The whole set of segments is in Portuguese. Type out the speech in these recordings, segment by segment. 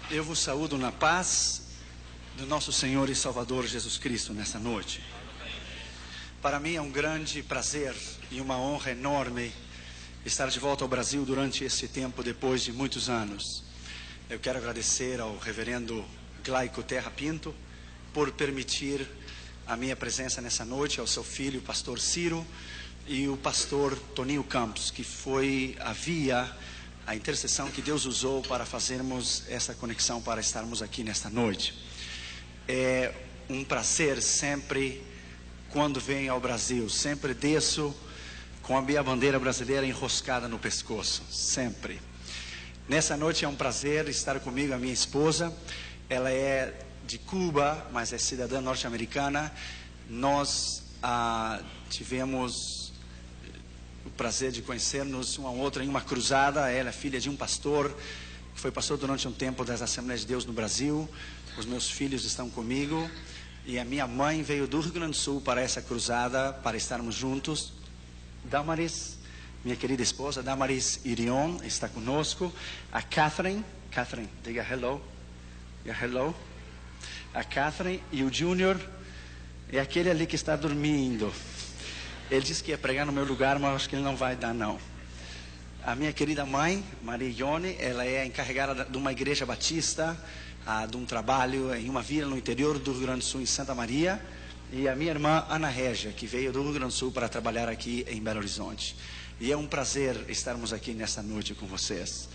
Eu vos saúdo na paz do nosso Senhor e Salvador Jesus Cristo nessa noite. Para mim é um grande prazer e uma honra enorme estar de volta ao Brasil durante esse tempo, depois de muitos anos. Eu quero agradecer ao reverendo Glaico Terra Pinto por permitir a minha presença nessa noite, ao seu filho, o pastor Ciro, e o pastor Toninho Campos, que foi a intercessão que Deus usou para fazermos essa conexão, para estarmos aqui nesta noite. É um prazer sempre, quando venho ao Brasil, sempre desço com a minha bandeira brasileira enroscada no pescoço, sempre. Nessa noite é um prazer estar comigo a minha esposa. Ela é de Cuba, mas é cidadã norte-americana. Nós tivemos o prazer de conhecermos uma outra em uma cruzada. Ela é filha de um pastor, que foi pastor durante um tempo das Assembleias de Deus no Brasil. Os meus filhos estão comigo. E a minha mãe veio do Rio Grande do Sul para essa cruzada, para estarmos juntos. Damaris, minha querida esposa, Damaris Irion, está conosco. A Catherine, diga hello. Diga hello. A Catherine e o Junior, é aquele ali que está dormindo. Ele disse que ia pregar no meu lugar, mas acho que ele não vai dar, não. A minha querida mãe, Maria Ione, ela é encarregada de uma igreja batista, de um trabalho em uma vila no interior do Rio Grande do Sul, em Santa Maria. E a minha irmã, Ana Régia, que veio do Rio Grande do Sul para trabalhar aqui em Belo Horizonte. E é um prazer estarmos aqui nesta noite com vocês.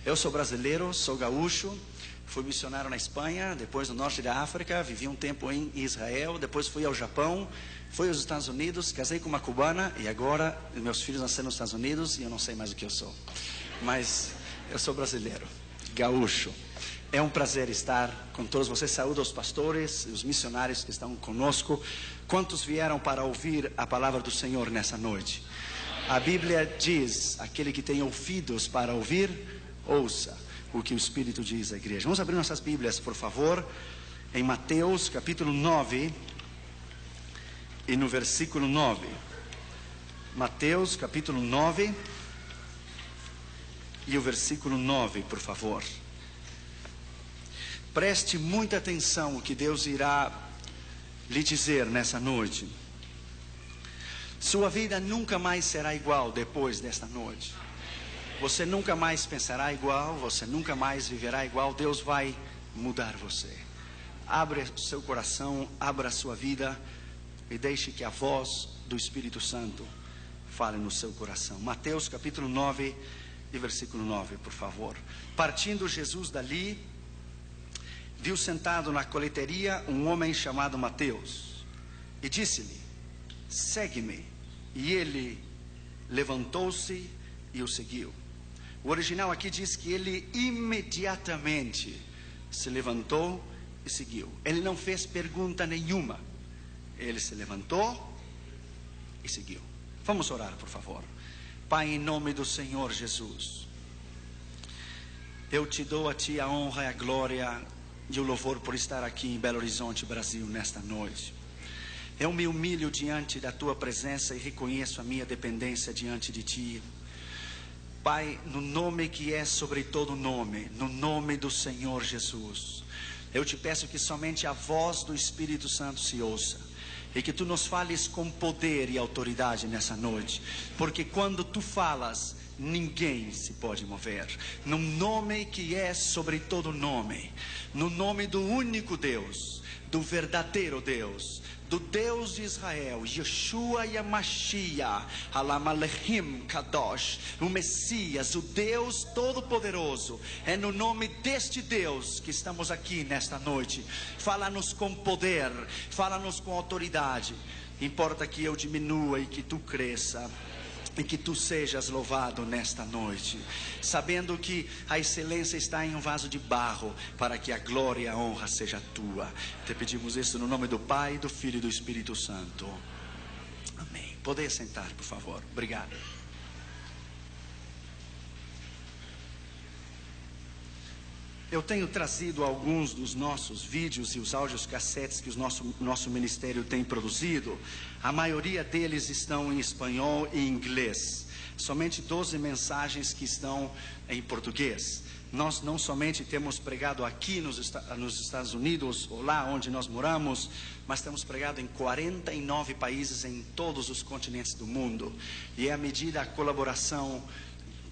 Eu sou brasileiro, sou gaúcho. Fui missionário na Espanha, depois no norte da África, vivi um tempo em Israel, depois fui ao Japão, fui aos Estados Unidos, casei com uma cubana e agora meus filhos nasceram nos Estados Unidos e eu não sei mais o que eu sou. Mas eu sou brasileiro, gaúcho. É um prazer estar com todos vocês. Saúdo aos pastores, os missionários que estão conosco. Quantos vieram para ouvir a palavra do Senhor nessa noite? A Bíblia diz, aquele que tem ouvidos para ouvir, ouça o que o Espírito diz à igreja. Vamos abrir nossas Bíblias, por favor, em Mateus capítulo 9 e no versículo 9. Mateus capítulo 9 e o versículo 9, por favor. Preste muita atenção o que Deus irá lhe dizer nessa noite. Sua vida nunca mais será igual depois desta noite. Você nunca mais pensará igual, você nunca mais viverá igual. Deus vai mudar você. Abra o seu coração, abra a sua vida e deixe que a voz do Espírito Santo fale no seu coração. Mateus capítulo 9 e versículo 9, por favor. Partindo Jesus dali, viu sentado na coleteria um homem chamado Mateus e disse-lhe: segue-me. E ele levantou-se e o seguiu. O original aqui diz que ele imediatamente se levantou e seguiu. Ele não fez pergunta nenhuma. Ele se levantou e seguiu. Vamos orar, por favor. Pai, em nome do Senhor Jesus, eu te dou a ti a honra e a glória e o louvor por estar aqui em Belo Horizonte, Brasil, nesta noite. Eu me humilho diante da tua presença e reconheço a minha dependência diante de ti. Pai, no nome que é sobre todo nome, no nome do Senhor Jesus, eu te peço que somente a voz do Espírito Santo se ouça e que tu nos fales com poder e autoridade nessa noite, porque quando tu falas, ninguém se pode mover. No nome que é sobre todo nome, no nome do único Deus, do verdadeiro Deus, do Deus de Israel, Yeshua Yamashiach, Alamalechim Kadosh, o Messias, o Deus Todo-Poderoso. É no nome deste Deus que estamos aqui nesta noite. Fala-nos com poder, fala-nos com autoridade. Importa que eu diminua e que tu cresça, e que tu sejas louvado nesta noite, sabendo que a excelência está em um vaso de barro, para que a glória e a honra seja tua. Te pedimos isso no nome do Pai, do Filho e do Espírito Santo. Amém. Poder sentar, por favor. Obrigado. Eu tenho trazido alguns dos nossos vídeos e os áudios cassetes que o nosso ministério tem produzido. A maioria deles estão em espanhol e inglês. Somente 12 mensagens que estão em português. Nós não somente temos pregado aqui nos Estados Unidos, ou lá onde nós moramos, mas temos pregado em 49 países em todos os continentes do mundo. E é à medida da colaboração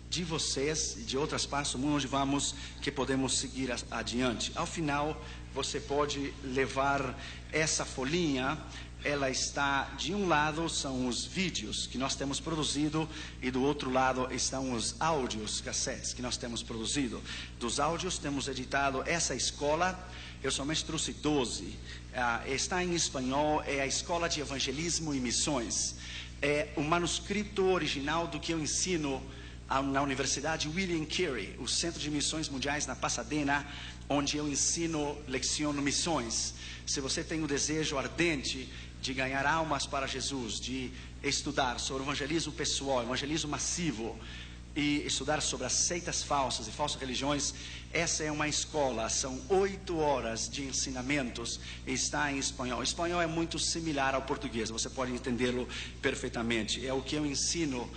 de vocês e de outras partes do mundo onde vamos, que podemos seguir adiante. Ao final, você pode levar essa folhinha. Ela está, de um lado são os vídeos que nós temos produzido e do outro lado estão os áudios, cassetes que nós temos produzido. Dos áudios temos editado essa escola, eu somente trouxe 12, está em espanhol, é a Escola de Evangelismo e Missões. É o manuscrito original do que eu ensino na Universidade William Carey, o Centro de Missões Mundiais na Pasadena, onde eu ensino, leciono missões. Se você tem o desejo ardente de ganhar almas para Jesus, de estudar sobre o evangelismo pessoal, evangelismo massivo, e estudar sobre as seitas falsas e falsas religiões, essa é uma escola, são 8 horas de ensinamentos, e está em espanhol. O espanhol é muito similar ao português, você pode entendê-lo perfeitamente. É o que eu ensino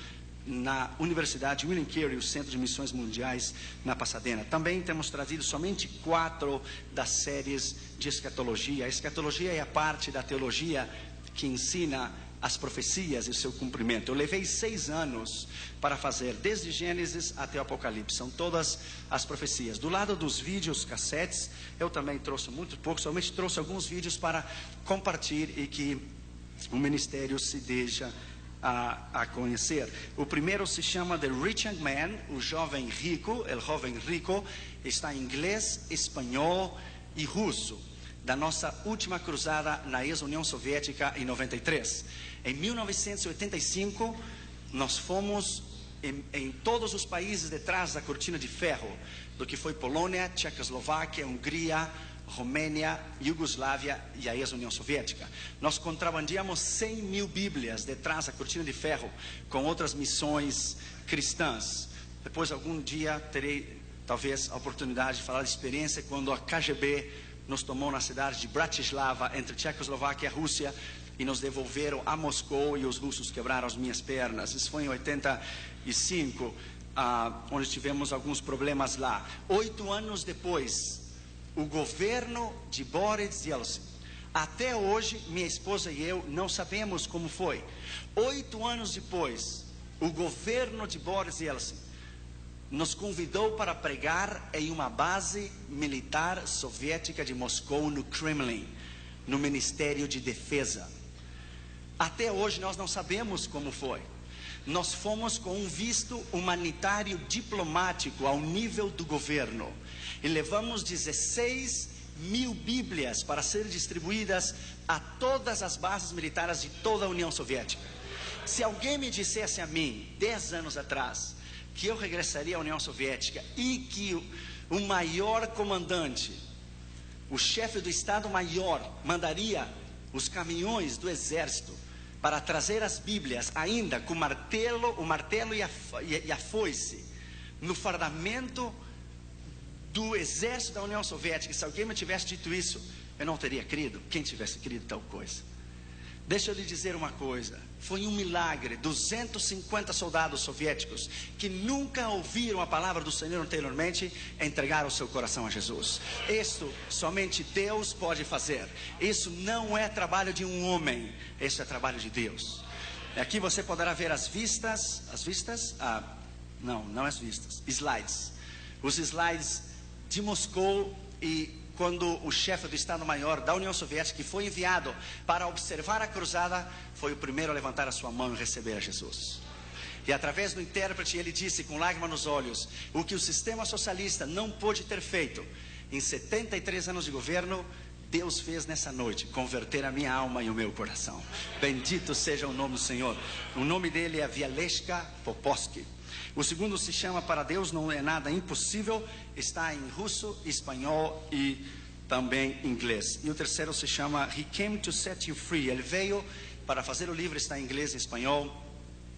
na Universidade William Carey, o Centro de Missões Mundiais na Pasadena. Também temos trazido somente 4 das séries de escatologia. A escatologia é a parte da teologia que ensina as profecias e o seu cumprimento. Eu levei 6 anos para fazer, desde Gênesis até o Apocalipse. São todas as profecias. Do lado dos vídeos, cassetes, eu também trouxe muito pouco, somente trouxe alguns vídeos para compartilhar e que o ministério se deixa a conhecer. O primeiro se chama The Rich Young Man, o jovem rico, el joven rico, está em inglês, espanhol e russo, da nossa última cruzada na ex-União Soviética em 93. Em 1985, nós fomos em todos os países detrás da cortina de ferro, do que foi Polônia, Tchecoslováquia, Hungria, Romênia, Iugoslávia e a ex-União Soviética. Nós contrabandeamos 100 mil Bíblias detrás da cortina de ferro com outras missões cristãs. Depois, algum dia, terei talvez a oportunidade de falar de experiência quando a KGB nos tomou na cidade de Bratislava, entre Tchecoslováquia e Rússia, e nos devolveram a Moscou, e os russos quebraram as minhas pernas. Isso foi em 85, onde tivemos alguns problemas lá. 8 anos depois, o governo de Boris Yeltsin, até hoje minha esposa e eu não sabemos como foi. 8 anos depois, o governo de Boris Yeltsin nos convidou para pregar em uma base militar soviética de Moscou, no Kremlin, no Ministério de Defesa. Até hoje nós não sabemos como foi. Nós fomos com um visto humanitário diplomático ao nível do governo e levamos 16 mil Bíblias para serem distribuídas a todas as bases militares de toda a União Soviética. Se alguém me dissesse a mim, 10 anos atrás, que eu regressaria à União Soviética e que o maior comandante, o chefe do Estado-Maior, mandaria os caminhões do exército para trazer as Bíblias, ainda com o martelo e a foice, no fardamento do exército da União Soviética, se alguém me tivesse dito isso, eu não teria crido. Quem tivesse crido tal coisa? Deixa eu lhe dizer uma coisa, foi um milagre. 250 soldados soviéticos que nunca ouviram a palavra do Senhor anteriormente entregaram o seu coração a Jesus. Isso somente Deus pode fazer. Isso não é trabalho de um homem, isso é trabalho de Deus. Aqui você poderá ver as vistas, não as vistas, slides. Os slides de Moscou, e quando o chefe do Estado-Maior da União Soviética, que foi enviado para observar a cruzada, foi o primeiro a levantar a sua mão e receber a Jesus. E através do intérprete ele disse com lágrima nos olhos, o que o sistema socialista não pôde ter feito em 73 anos de governo, Deus fez nessa noite, converter a minha alma e o meu coração. Bendito seja o nome do Senhor. O nome dele é Vialeshka Popovsky. O segundo se chama Para Deus Não É Nada Impossível, está em russo, espanhol e também inglês. E o terceiro se chama He Came to Set You Free. Ele veio para fazer o livro, está em inglês, espanhol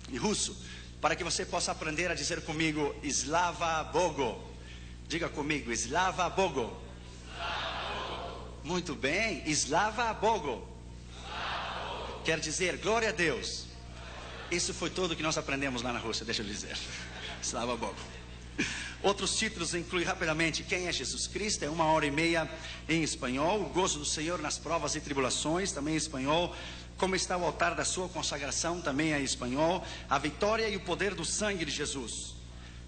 e russo, para que você possa aprender a dizer comigo Slava Bogu, Diga comigo, Slava Bogo. Muito bem, Slava Bogo. Quer dizer, glória a Deus. Isso foi tudo que nós aprendemos lá na Rússia, deixa eu dizer. Slava Bogo. Outros títulos incluem rapidamente quem é Jesus Cristo, é 1h30 em espanhol. O gozo do Senhor nas provas e tribulações, também em espanhol. Como está o altar da sua consagração, também é em espanhol. A vitória e o poder do sangue de Jesus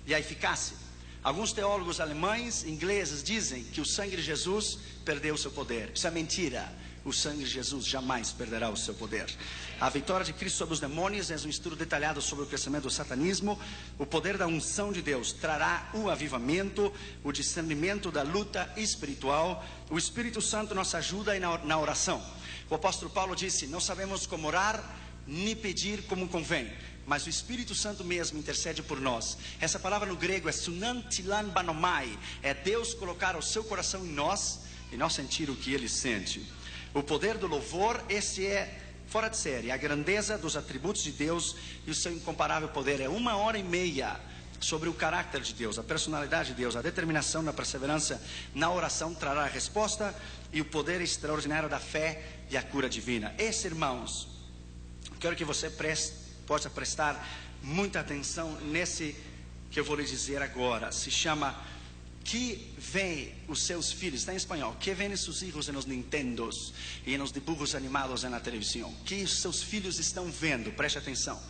e a eficácia. Alguns teólogos alemães, ingleses, dizem que o sangue de Jesus perdeu o seu poder. Isso é mentira. O sangue de Jesus jamais perderá o seu poder. A vitória de Cristo sobre os demônios é um estudo detalhado sobre o crescimento do satanismo. O poder da unção de Deus trará o avivamento, o discernimento da luta espiritual. O Espírito Santo nos ajuda na oração. O apóstolo Paulo disse: não sabemos como orar, nem pedir como convém, mas o Espírito Santo mesmo intercede por nós. Essa palavra no grego é sunantilan banomai. É Deus colocar o seu coração em nós e nós sentir o que Ele sente. O poder do louvor, esse é fora de série. A grandeza dos atributos de Deus e o seu incomparável poder. É 1h30 sobre o caráter de Deus, a personalidade de Deus. A determinação na perseverança na oração trará a resposta e o poder extraordinário da fé e a cura divina. Esse, irmãos, quero que você possa prestar muita atenção nesse que eu vou lhe dizer agora. Se chama que vem os seus filhos, está em espanhol, que vem seus filhos nos Nintendos e nos dibujos animados na televisão. Que os seus filhos estão vendo, preste atenção,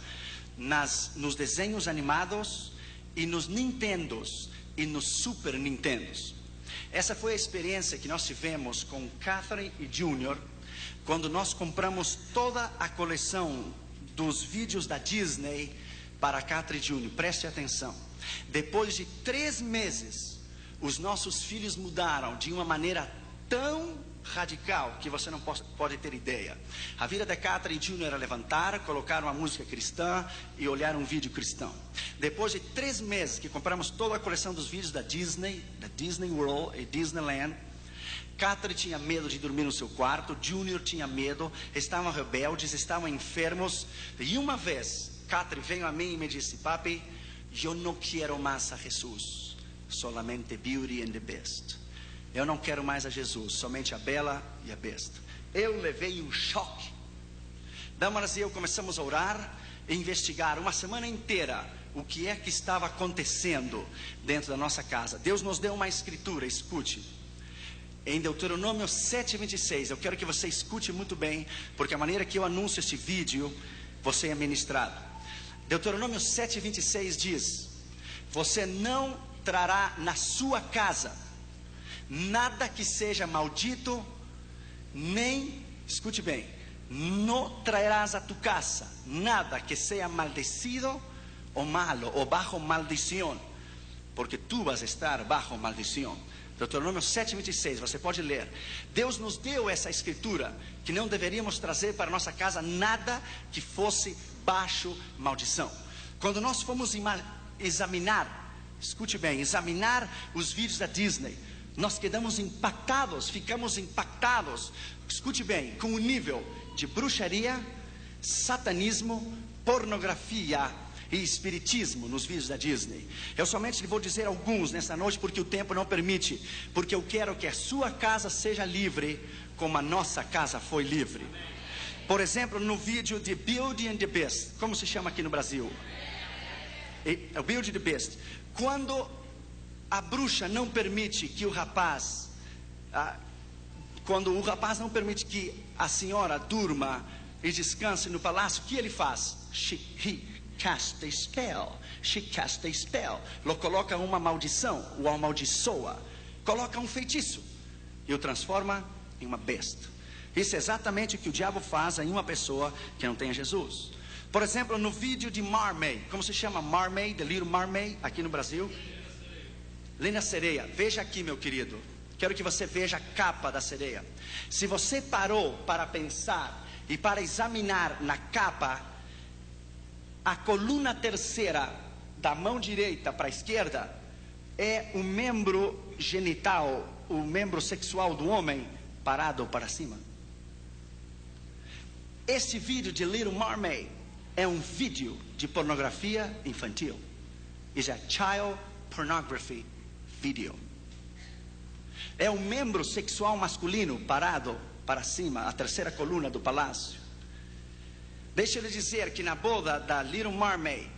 nos desenhos animados e nos Nintendos e nos Super Nintendos. Essa foi a experiência que nós tivemos com Catherine e Junior quando nós compramos toda a coleção dos vídeos da Disney para Catherine e Junior. Preste atenção. Depois de 3 meses, os nossos filhos mudaram de uma maneira tão radical que você não pode ter ideia. A vida da Catherine e Junior era levantar, colocar uma música cristã e olhar um vídeo cristão. Depois de 3 meses que compramos toda a coleção dos vídeos da Disney World e Disneyland, Catherine tinha medo de dormir no seu quarto, Junior tinha medo, estavam rebeldes, estavam enfermos. E uma vez, Catherine veio a mim e me disse: papi, eu não quero mais a Jesus, solamente Beauty and the Beast. Eu não quero mais a Jesus, somente a Bela e a Besta. Eu levei um choque. Damaras e eu começamos a orar e investigar uma semana inteira o que é que estava acontecendo dentro da nossa casa. Deus nos deu uma escritura, escute. Em Deuteronômio 7:26, eu quero que você escute muito bem, porque a maneira que eu anuncio este vídeo, você é ministrado. Deuteronômio 7:26 diz: você não trará na sua casa nada que seja maldito, nem, escute bem, não traerás a tu casa nada que seja maldecido ou malo, ou bajo maldição, porque tu vas a estar bajo maldição. Deuteronômio 7:26, você pode ler. Deus nos deu essa escritura, que não deveríamos trazer para nossa casa nada que fosse baixo maldição. Quando nós fomos examinar, escute bem, examinar os vídeos da Disney, nós ficamos impactados, escute bem, com o nível de bruxaria, satanismo, pornografia e espiritismo nos vídeos da Disney. Eu somente lhe vou dizer alguns nessa noite, porque o tempo não permite, porque eu quero que a sua casa seja livre, como a nossa casa foi livre. Por exemplo, no vídeo de Beauty and the Beast, como se chama aqui no Brasil? O Beauty and the Beast. Quando a bruxa não permite que o rapaz, quando o rapaz não permite que a senhora durma e descanse no palácio, o que ele faz? He cast a spell. She cast a spell. Lo coloca uma maldição, o amaldiçoa, coloca um feitiço e o transforma em uma besta. Isso é exatamente o que o diabo faz em uma pessoa que não tem Jesus. Por exemplo, no vídeo de Mermaid, como se chama? Mermaid, The Little Mermaid, aqui no Brasil. Linda Sereia. Veja aqui, meu querido, quero que você veja a capa da sereia. Se você parou para pensar e para examinar na capa, a coluna terceira da mão direita para a esquerda é o membro genital, o membro sexual do homem parado para cima. Este vídeo de Little Mermaid é um vídeo de pornografia infantil. Is a child pornography vídeo. É um membro sexual masculino parado para cima, a terceira coluna do palácio. Deixa eu lhe dizer que na boda da Little Mermaid,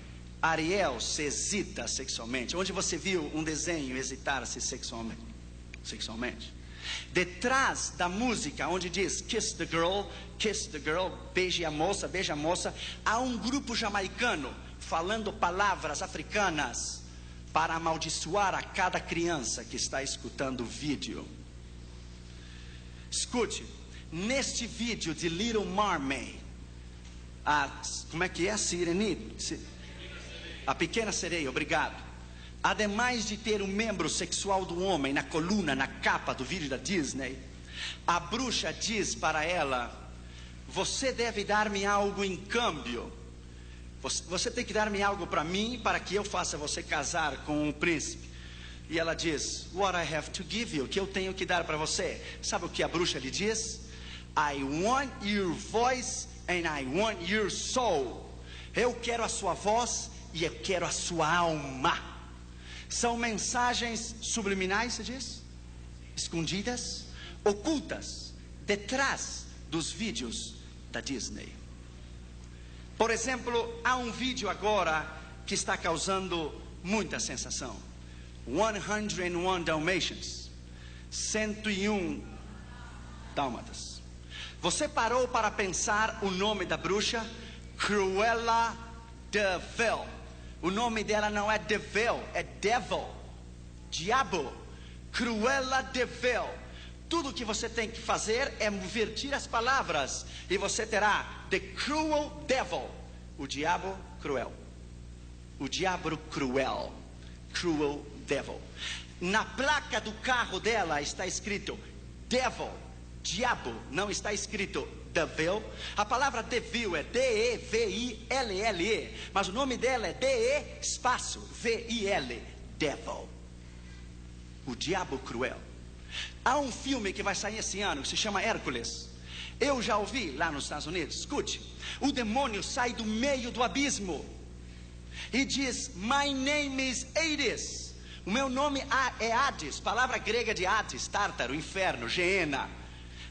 Ariel se excita sexualmente. Onde você viu um desenho hesitar-se sexualmente? Detrás da música onde diz kiss the girl, beije a moça, há um grupo jamaicano falando palavras africanas para amaldiçoar a cada criança que está escutando o vídeo. Escute, neste vídeo de Little Mermaid, como é que é? A pequena sereia, obrigado. Ademais de ter um membro sexual do homem na coluna, na capa do vídeo da Disney, a bruxa diz para ela: você deve dar-me algo em câmbio. Você tem que dar-me algo para mim, para que eu faça você casar com um príncipe. E ela diz: what I have to give you, que eu tenho que dar para você. Sabe o que a bruxa lhe diz? I want your voice and I want your soul. Eu quero a sua voz e eu quero a sua alma. São mensagens subliminais, se diz? Escondidas, ocultas, detrás dos vídeos da Disney. Por exemplo, há um vídeo agora que está causando muita sensação. 101 Dalmatians, 101 Dálmatas. Você parou para pensar o nome da bruxa? Cruella de Vil. O nome dela não é de Vil, é Devil, diabo. Cruella de Vil. Tudo que você tem que fazer é invertir as palavras e você terá The Cruel Devil, o diabo cruel. O diabo cruel, Cruel Devil. Na placa do carro dela está escrito Devil, diabo, não está escrito Devil. A palavra devil é D-E-V-I-L-L-E, mas o nome dela é D-E espaço V-I-L, Devil, o diabo cruel. Há um filme que vai sair esse ano que se chama Hércules. Eu já ouvi lá nos Estados Unidos. Escute, o demônio sai do meio do abismo e diz: my name is Hades. O meu nome é Hades, palavra grega de Hades, Tártaro, inferno, Geena.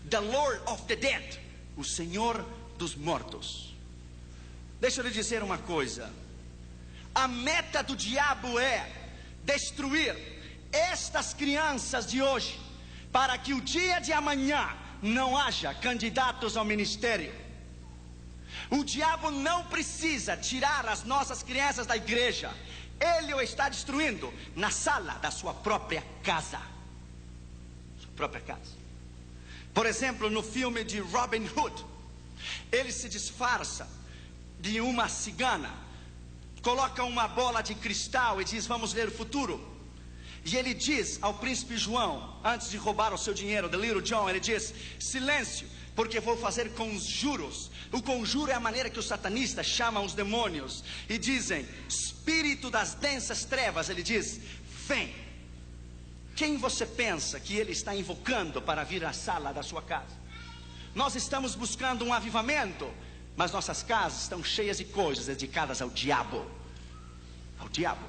The Lord of the Dead, o Senhor dos mortos. Deixa eu lhe dizer uma coisa. A meta do diabo é destruir estas crianças de hoje, para que o dia de amanhã não haja candidatos ao ministério. O diabo não precisa tirar as nossas crianças da igreja. Ele o está destruindo na sala da sua própria casa. Sua própria casa. Por exemplo, no filme de Robin Hood, ele se disfarça de uma cigana, coloca uma bola de cristal e diz: vamos ler o futuro. E ele diz ao príncipe João, antes de roubar o seu dinheiro, the little John, ele diz: silêncio, porque vou fazer conjuros. O conjuro é a maneira que os satanistas chamam os demônios e dizem: espírito das densas trevas, ele diz: vem. Quem você pensa que ele está invocando para vir à sala da sua casa? Nós estamos buscando um avivamento, mas nossas casas estão cheias de coisas dedicadas ao diabo. Ao diabo.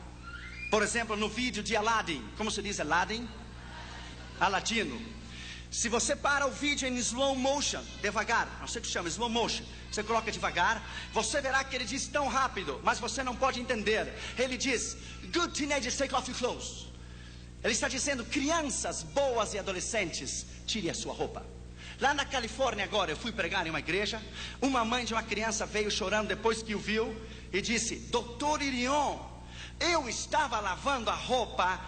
Por exemplo, no vídeo de Aladdin, como se diz Aladdin? Aladino. Se você para o vídeo em slow motion, devagar, não sei o que chama, slow motion, você coloca devagar, você verá que ele diz tão rápido, mas você não pode entender. Ele diz: good teenagers, take off your clothes. Ele está dizendo: crianças boas e adolescentes, tire a sua roupa. Lá na Califórnia agora, eu fui pregar em uma igreja. Uma mãe de uma criança veio chorando depois que o viu e disse: Dr. Irion, eu estava lavando a roupa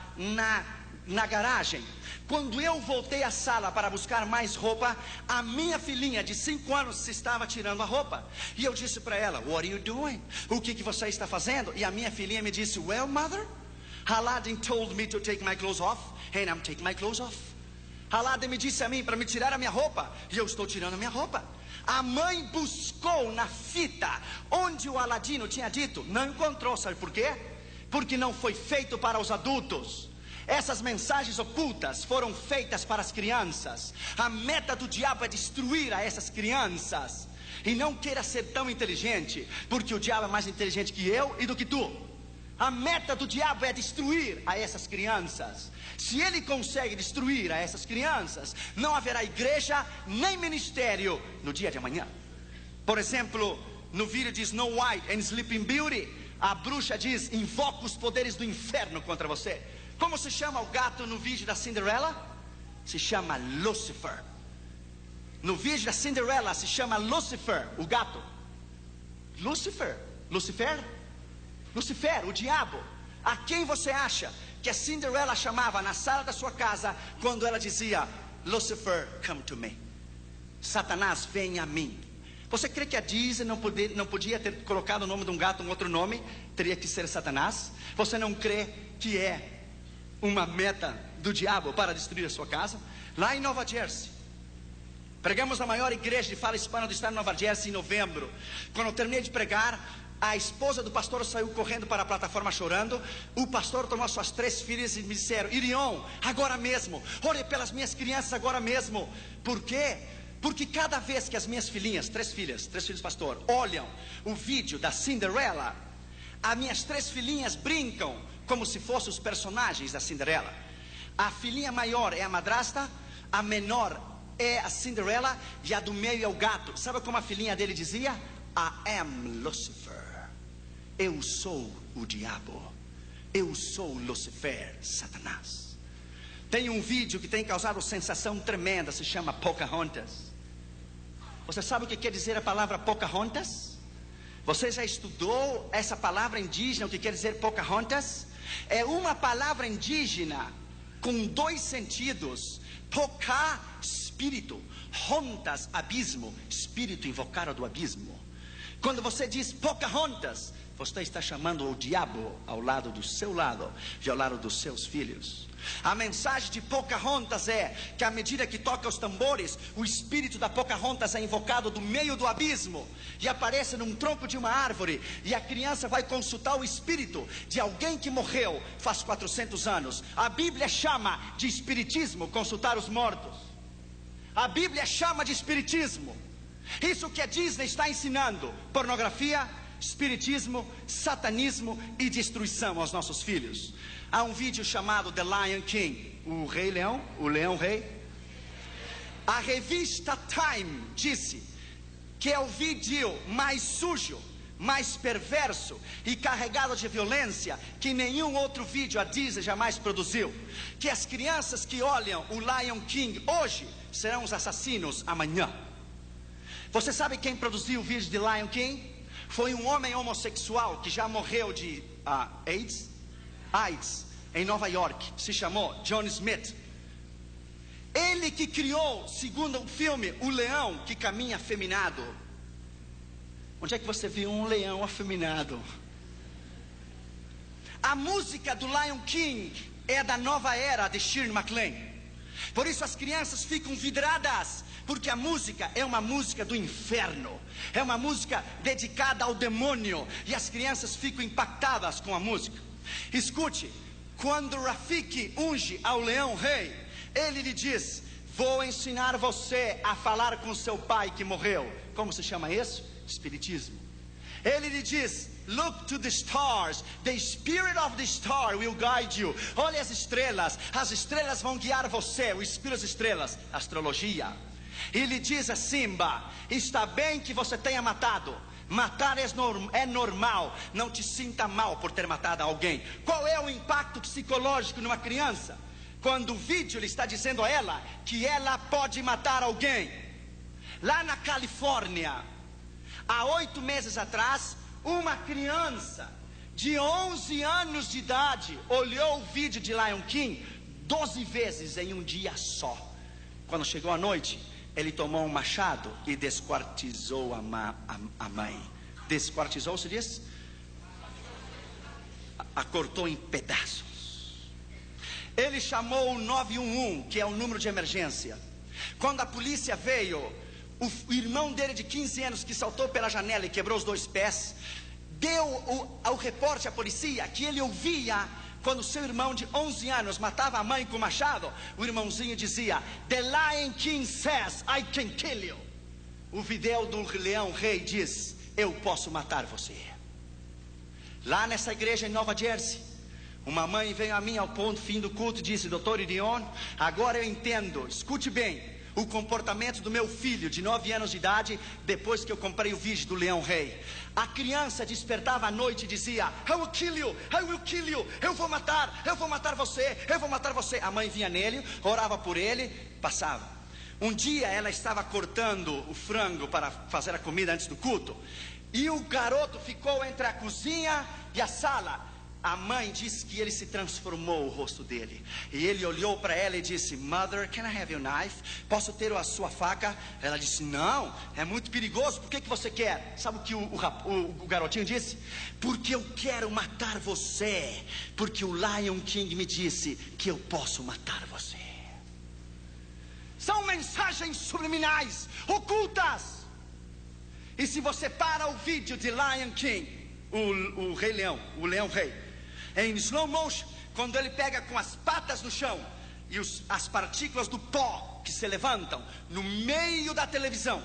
na garagem. Quando eu voltei à sala para buscar mais roupa, a minha filhinha de 5 anos estava tirando a roupa. E eu disse para ela: what are you doing? O que você está fazendo? E a minha filhinha me disse: well, mother, Aladdin told me to take my clothes off, and I'm taking my clothes off. Aladdin me disse a mim para me tirar a minha roupa, e eu estou tirando a minha roupa. A mãe buscou na fita onde o Aladino tinha dito, não encontrou. Sabe por quê? Porque não foi feito para os adultos. Essas mensagens ocultas foram feitas para as crianças. A meta do diabo é destruir a essas crianças. E não queira ser tão inteligente, porque o diabo é mais inteligente que eu e do que tu. A meta do diabo é destruir a essas crianças. Se ele consegue destruir a essas crianças, não haverá igreja nem ministério no dia de amanhã. Por exemplo, no vídeo de Snow White and Sleeping Beauty, a bruxa diz: invoca os poderes do inferno contra você. Como se chama o gato no vídeo da Cinderela? Se chama Lucifer. No vídeo da Cinderela se chama Lucifer, o gato. Lucifer, o diabo. A quem você acha que a Cinderela chamava na sala da sua casa quando ela dizia: Lucifer, come to me? Satanás, vem a mim. Você crê que a Disney não podia ter colocado o nome de um gato um outro nome? Teria que ser Satanás? Você não crê que é uma meta do diabo para destruir a sua casa? Lá em Nova Jersey, pregamos na maior igreja de fala hispana do estado de Nova Jersey em novembro. Quando eu terminei de pregar, a esposa do pastor saiu correndo para a plataforma chorando. O pastor tomou suas 3 filhas e me disseram: Irion, agora mesmo, ore pelas minhas crianças agora mesmo. Por quê? Porque cada vez que as minhas filhinhas, 3 filhos pastor, olham o vídeo da Cinderela, as minhas 3 filhinhas brincam como se fossem os personagens da Cinderela. A filhinha maior é a madrasta, a menor é a Cinderela e a do meio é o gato. Sabe como a filhinha dele dizia? I am Lucifer. Eu sou o diabo. Eu sou Lucifer, Satanás. Tem um vídeo que tem causado sensação tremenda, se chama Pocahontas. Você sabe o que quer dizer a palavra Pocahontas? Você já estudou essa palavra indígena, o que quer dizer Pocahontas? É uma palavra indígena com 2 sentidos. Poca, espírito. Hontas, abismo. Espírito invocado do abismo. Quando você diz Pocahontas, você está chamando o diabo ao lado do seu lado e ao lado dos seus filhos. A mensagem de Pocahontas é que à medida que toca os tambores, o espírito da Pocahontas é invocado do meio do abismo e aparece num tronco de uma árvore, e a criança vai consultar o espírito de alguém que morreu faz 400 anos. A Bíblia chama de espiritismo consultar os mortos. A Bíblia chama de espiritismo. Isso que a Disney está ensinando: pornografia, espiritismo, satanismo e destruição aos nossos filhos. Há um vídeo chamado The Lion King, o Rei Leão, o Leão Rei. A revista Time disse que é o vídeo mais sujo, mais perverso e carregado de violência que nenhum outro vídeo a Disney jamais produziu. Que as crianças que olham o Lion King hoje serão os assassinos amanhã. Você sabe quem produziu o vídeo de Lion King? Foi um homem homossexual que já morreu de AIDS em Nova York. Se chamou John Smith. Ele que criou, segundo o filme, o leão que caminha afeminado. Onde é que você viu um leão afeminado? A música do Lion King é da nova era de Shirley MacLaine. Por isso as crianças ficam vidradas, porque a música é uma música do inferno, é uma música dedicada ao demônio, e as crianças ficam impactadas com a música. Escute, quando Rafiki unge ao leão rei, ele lhe diz: vou ensinar você a falar com seu pai que morreu. Como se chama isso? Espiritismo. Ele lhe diz: look to the stars, the spirit of the star will guide you. Olhe as estrelas vão guiar você. O espírito das estrelas, astrologia. Ele diz a Simba: está bem que você tenha matado. Matar é normal. Não te sinta mal por ter matado alguém. Qual é o impacto psicológico numa criança? Quando o vídeo lhe está dizendo a ela que ela pode matar alguém. Lá na Califórnia, há 8 meses atrás, uma criança de 11 anos de idade olhou o vídeo de Lion King 12 vezes em um dia só. Quando chegou a noite, ele tomou um machado e desquartizou a mãe. Desquartizou, se diz? A cortou em pedaços. Ele chamou o 911, que é o número de emergência. Quando a polícia veio, o irmão dele de 15 anos, que saltou pela janela e quebrou os 2 pés, deu ao repórter, à polícia, que ele ouvia quando seu irmão de 11 anos matava a mãe com machado. O irmãozinho dizia: The Lion King says I can kill you. O vídeo do leão rei diz: eu posso matar você. Lá nessa igreja em Nova Jersey, uma mãe veio a mim ao fim do culto e disse: Dr. Irion, agora eu entendo, escute bem, o comportamento do meu filho de 9 anos de idade, depois que eu comprei o vídeo do Leão Rei. A criança despertava à noite e dizia: I will kill you, I will kill you. Eu vou matar você, eu vou matar você. A mãe vinha nele, orava por ele, passava. Um dia ela estava cortando o frango para fazer a comida antes do culto, e o garoto ficou entre a cozinha e a sala. A mãe disse que ele se transformou o rosto dele. E ele olhou para ela e disse: Mother, can I have your knife? Posso ter a sua faca? Ela disse: não, é muito perigoso. Por que você quer? Sabe o que o garotinho disse? Porque eu quero matar você. Porque o Lion King me disse que eu posso matar você. São mensagens subliminais, ocultas. E se você para o vídeo de Lion King, o Rei Leão, o Leão Rei, em slow motion, quando ele pega com as patas no chão e as partículas do pó que se levantam no meio da televisão,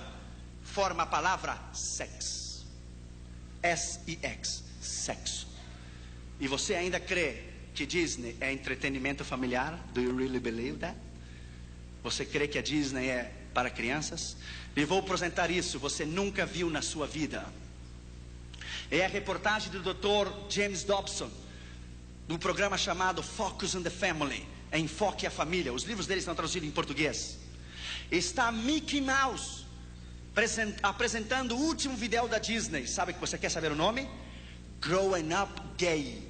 forma a palavra sex, S-E-X, sexo. E você ainda crê que Disney é entretenimento familiar? Do you really believe that? Você crê que a Disney é para crianças? E vou apresentar isso, você nunca viu na sua vida. É a reportagem do Dr. James Dobson, do programa chamado Focus on the Family, Enfoque a Família. Os livros deles estão traduzidos em português. Está Mickey Mouse apresentando o último vídeo da Disney. Sabe que você quer saber o nome? Growing Up Gay,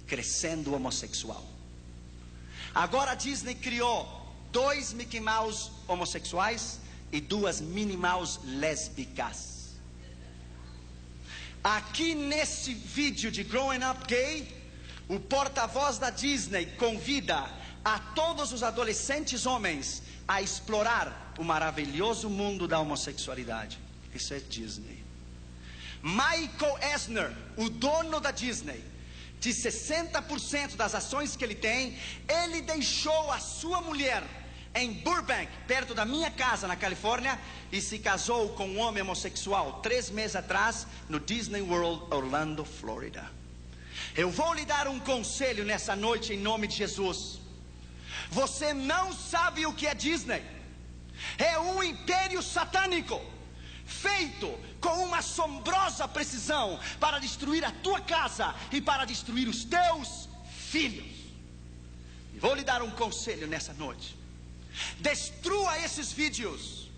Crescendo Homossexual. Agora a Disney criou 2 Mickey Mouse homossexuais e 2 Minnie Mouse lésbicas. Aqui nesse vídeo de Growing Up Gay, o porta-voz da Disney convida a todos os adolescentes homens a explorar o maravilhoso mundo da homossexualidade. Isso é Disney. Michael Eisner, o dono da Disney, de 60% das ações que ele tem, ele deixou a sua mulher em Burbank, perto da minha casa na Califórnia, e se casou com um homem homossexual 3 meses atrás no Disney World, Orlando, Flórida. Eu vou lhe dar um conselho nessa noite em nome de Jesus. Você não sabe o que é Disney. É um império satânico, feito com uma assombrosa precisão para destruir a tua casa e para destruir os teus filhos. E vou lhe dar um conselho nessa noite. Destrua esses vídeos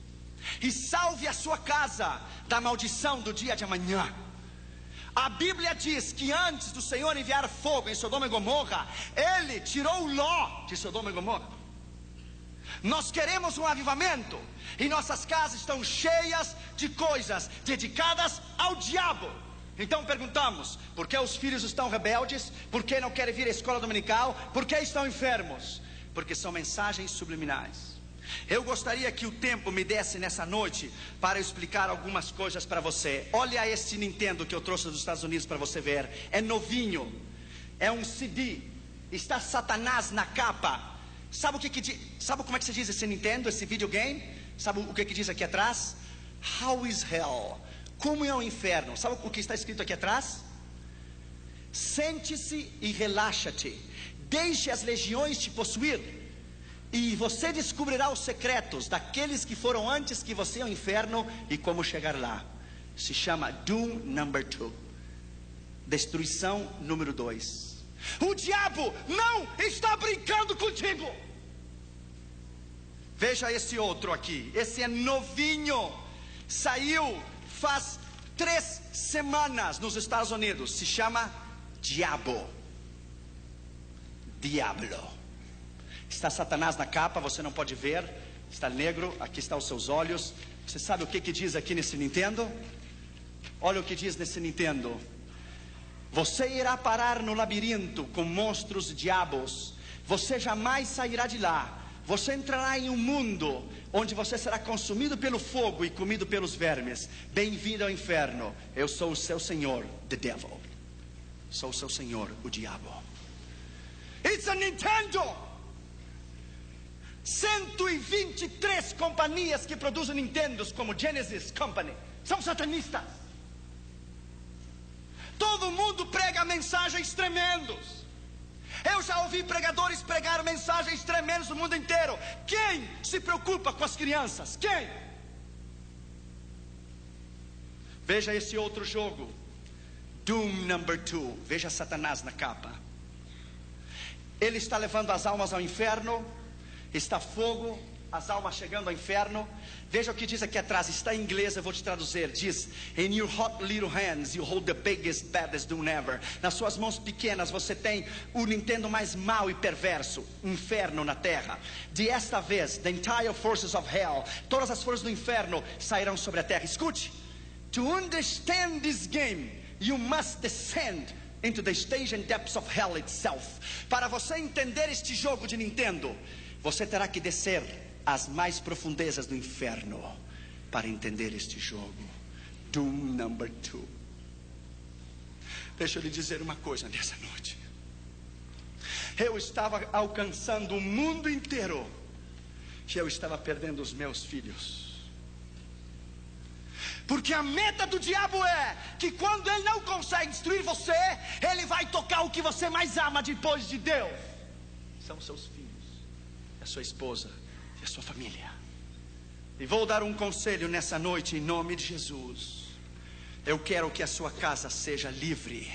e salve a sua casa da maldição do dia de amanhã. A Bíblia diz que antes do Senhor enviar fogo em Sodoma e Gomorra, Ele tirou Ló de Sodoma e Gomorra. Nós queremos um avivamento, e nossas casas estão cheias de coisas dedicadas ao diabo. Então perguntamos: por que os filhos estão rebeldes? Por que não querem vir à escola dominical? Por que estão enfermos? Porque são mensagens subliminais. Eu gostaria que o tempo me desse nessa noite para explicar algumas coisas para você. Olha esse Nintendo que eu trouxe dos Estados Unidos para você ver. É novinho, é um CD, está Satanás na capa. Sabe como é que se diz esse Nintendo, esse videogame? Sabe o que diz aqui atrás? How is hell? Como é o inferno? Sabe o que está escrito aqui atrás? Sente-se e relaxa-te, deixe as legiões te possuir, e você descobrirá os secretos daqueles que foram antes que você ao inferno e como chegar lá. Se chama Doom Number 2, destruição número 2. O diabo não está brincando contigo. Veja esse outro aqui. Esse é novinho, saiu faz 3 semanas nos Estados Unidos. Se chama Diabo. Está Satanás na capa, você não pode ver. Está negro, aqui estão os seus olhos. Você sabe o que diz aqui nesse Nintendo? Olha o que diz nesse Nintendo: você irá parar no labirinto com monstros e diabos. Você jamais sairá de lá. Você entrará em um mundo onde você será consumido pelo fogo e comido pelos vermes. Bem-vindo ao inferno. Eu sou o seu senhor, the devil. Sou o seu senhor, o diabo. It's a Nintendo. 123 companhias que produzem Nintendos, como Genesis Company, são satanistas. Todo mundo prega mensagens tremendas. Eu já ouvi pregadores pregar mensagens tremendas no mundo inteiro. Quem se preocupa com as crianças? Quem? Veja esse outro jogo, Doom Number 2. Veja Satanás na capa. Ele está levando as almas ao inferno. Está fogo, as almas chegando ao inferno. Veja o que diz aqui atrás, está em inglês, eu vou te traduzir. Diz: In your hot little hands you hold the biggest, baddest doom ever. Nas suas mãos pequenas você tem o Nintendo mais mau e perverso, inferno na terra. De esta vez, the entire forces of hell, todas as forças do inferno sairão sobre a terra. Escute: To understand this game, you must descend into the stage and depths of hell itself. Para você entender este jogo de Nintendo, você terá que descer às mais profundezas do inferno para entender este jogo. Doom Number 2. Deixa eu lhe dizer uma coisa nessa noite. Eu estava alcançando o mundo inteiro e eu estava perdendo os meus filhos. Porque a meta do diabo é que quando ele não consegue destruir você, ele vai tocar o que você mais ama depois de Deus. São seus filhos, a sua esposa e a sua família. E vou dar um conselho nessa noite em nome de Jesus. Eu quero que a sua casa seja livre.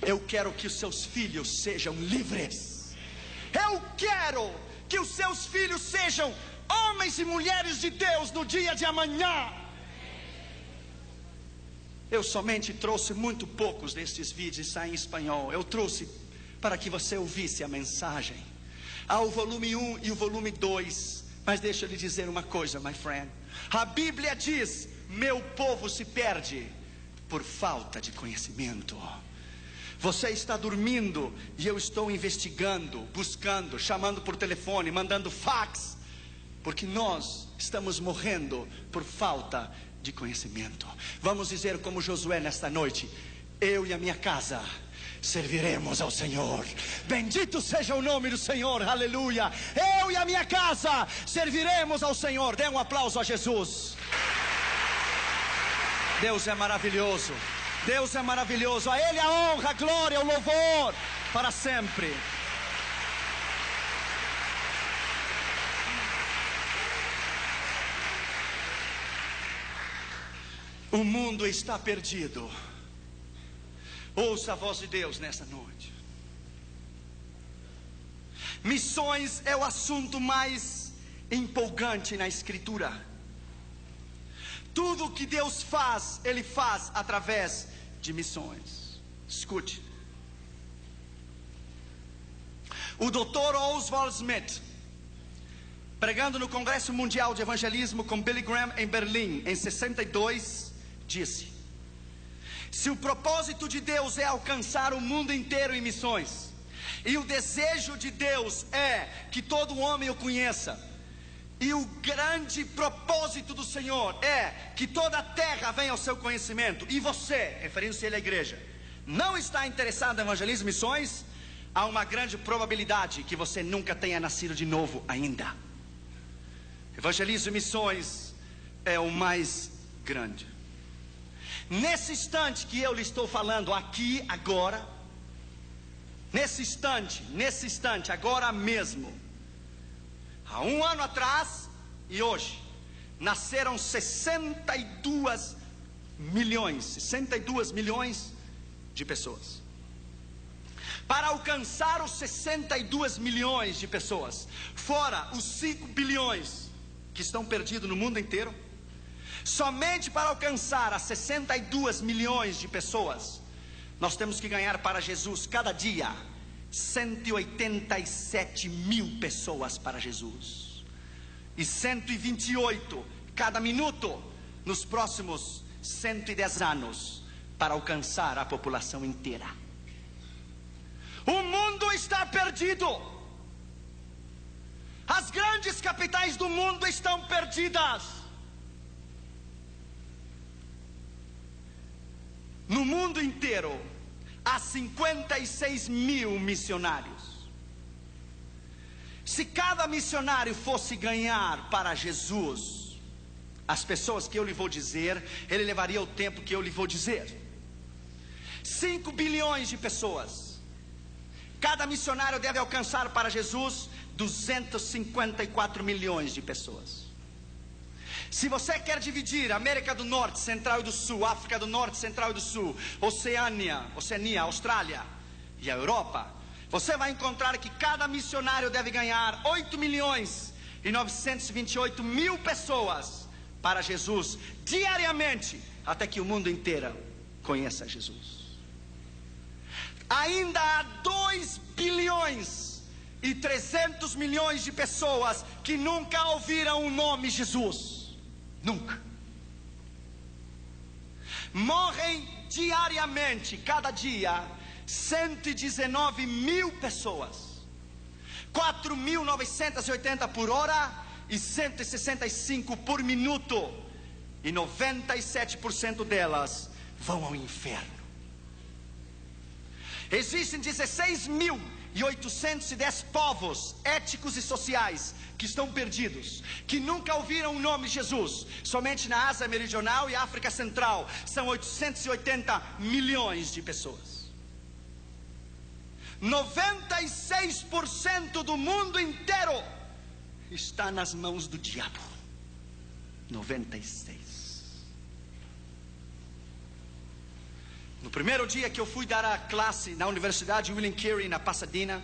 Eu quero que os seus filhos sejam livres. Eu quero que os seus filhos sejam homens e mulheres de Deus no dia de amanhã. Eu somente trouxe muito poucos destes vídeos, está em espanhol. Eu trouxe para que você ouvisse a mensagem. Há o volume 1 e o volume 2. Mas deixa eu lhe dizer uma coisa, my friend. A Bíblia diz: meu povo se perde por falta de conhecimento. Você está dormindo e eu estou investigando, buscando, chamando por telefone, mandando fax, porque nós estamos morrendo por falta de conhecimento. Vamos dizer como Josué nesta noite: eu e a minha casa serviremos ao Senhor. Bendito seja o nome do Senhor, aleluia. Eu e a minha casa serviremos ao Senhor. Dê um aplauso a Jesus. Deus é maravilhoso. Deus é maravilhoso. A Ele a honra, a glória, o louvor para sempre. O mundo está perdido. Ouça a voz de Deus nessa noite. Missões é o assunto mais empolgante na Escritura. Tudo que Deus faz, Ele faz através de missões. Escute. O Dr. Oswald Smith, pregando no Congresso Mundial de Evangelismo com Billy Graham em Berlim em 62, disse: se o propósito de Deus é alcançar o mundo inteiro em missões, e o desejo de Deus é que todo homem o conheça, e o grande propósito do Senhor é que toda a terra venha ao seu conhecimento, e você, referindo-se à igreja, não está interessado em evangelismo e missões, há uma grande probabilidade que você nunca tenha nascido de novo ainda. Evangelismo e missões é o mais grande. Nesse instante que eu lhe estou falando aqui, agora, nesse instante, agora mesmo, há um ano atrás e hoje, nasceram 62 milhões de pessoas. Para alcançar os 62 milhões de pessoas, fora os 5 bilhões que estão perdidos no mundo inteiro, somente para alcançar as 62 milhões de pessoas, nós temos que ganhar para Jesus cada dia 187 mil pessoas para Jesus, e 128 cada minuto nos próximos 110 anos, para alcançar a população inteira. O mundo está perdido. As grandes capitais do mundo estão perdidas. No mundo inteiro há 56 mil missionários. Se cada missionário fosse ganhar para Jesus as pessoas que eu lhe vou dizer, ele levaria o tempo que eu lhe vou dizer. 5 bilhões de pessoas. Cada missionário deve alcançar para Jesus 254 milhões de pessoas. Se você quer dividir América do Norte, Central e do Sul, África do Norte, Central e do Sul, Oceania, Austrália e a Europa, você vai encontrar que cada missionário deve ganhar 8 milhões e 928 mil pessoas para Jesus diariamente, até que o mundo inteiro conheça Jesus. Ainda há 2 bilhões e 300 milhões de pessoas que nunca ouviram o nome Jesus. Nunca. Morrem diariamente, cada dia, 119 mil pessoas. 4.980 por hora e 165 por minuto. E 97% delas vão ao inferno. Existem 16.810 povos étnicos e sociais que estão perdidos, que nunca ouviram o nome de Jesus. Somente na Ásia Meridional e África Central são 880 milhões de pessoas. 96% do mundo inteiro está nas mãos do diabo. 96%. No primeiro dia que eu fui dar a classe na Universidade William Carey, na Pasadena,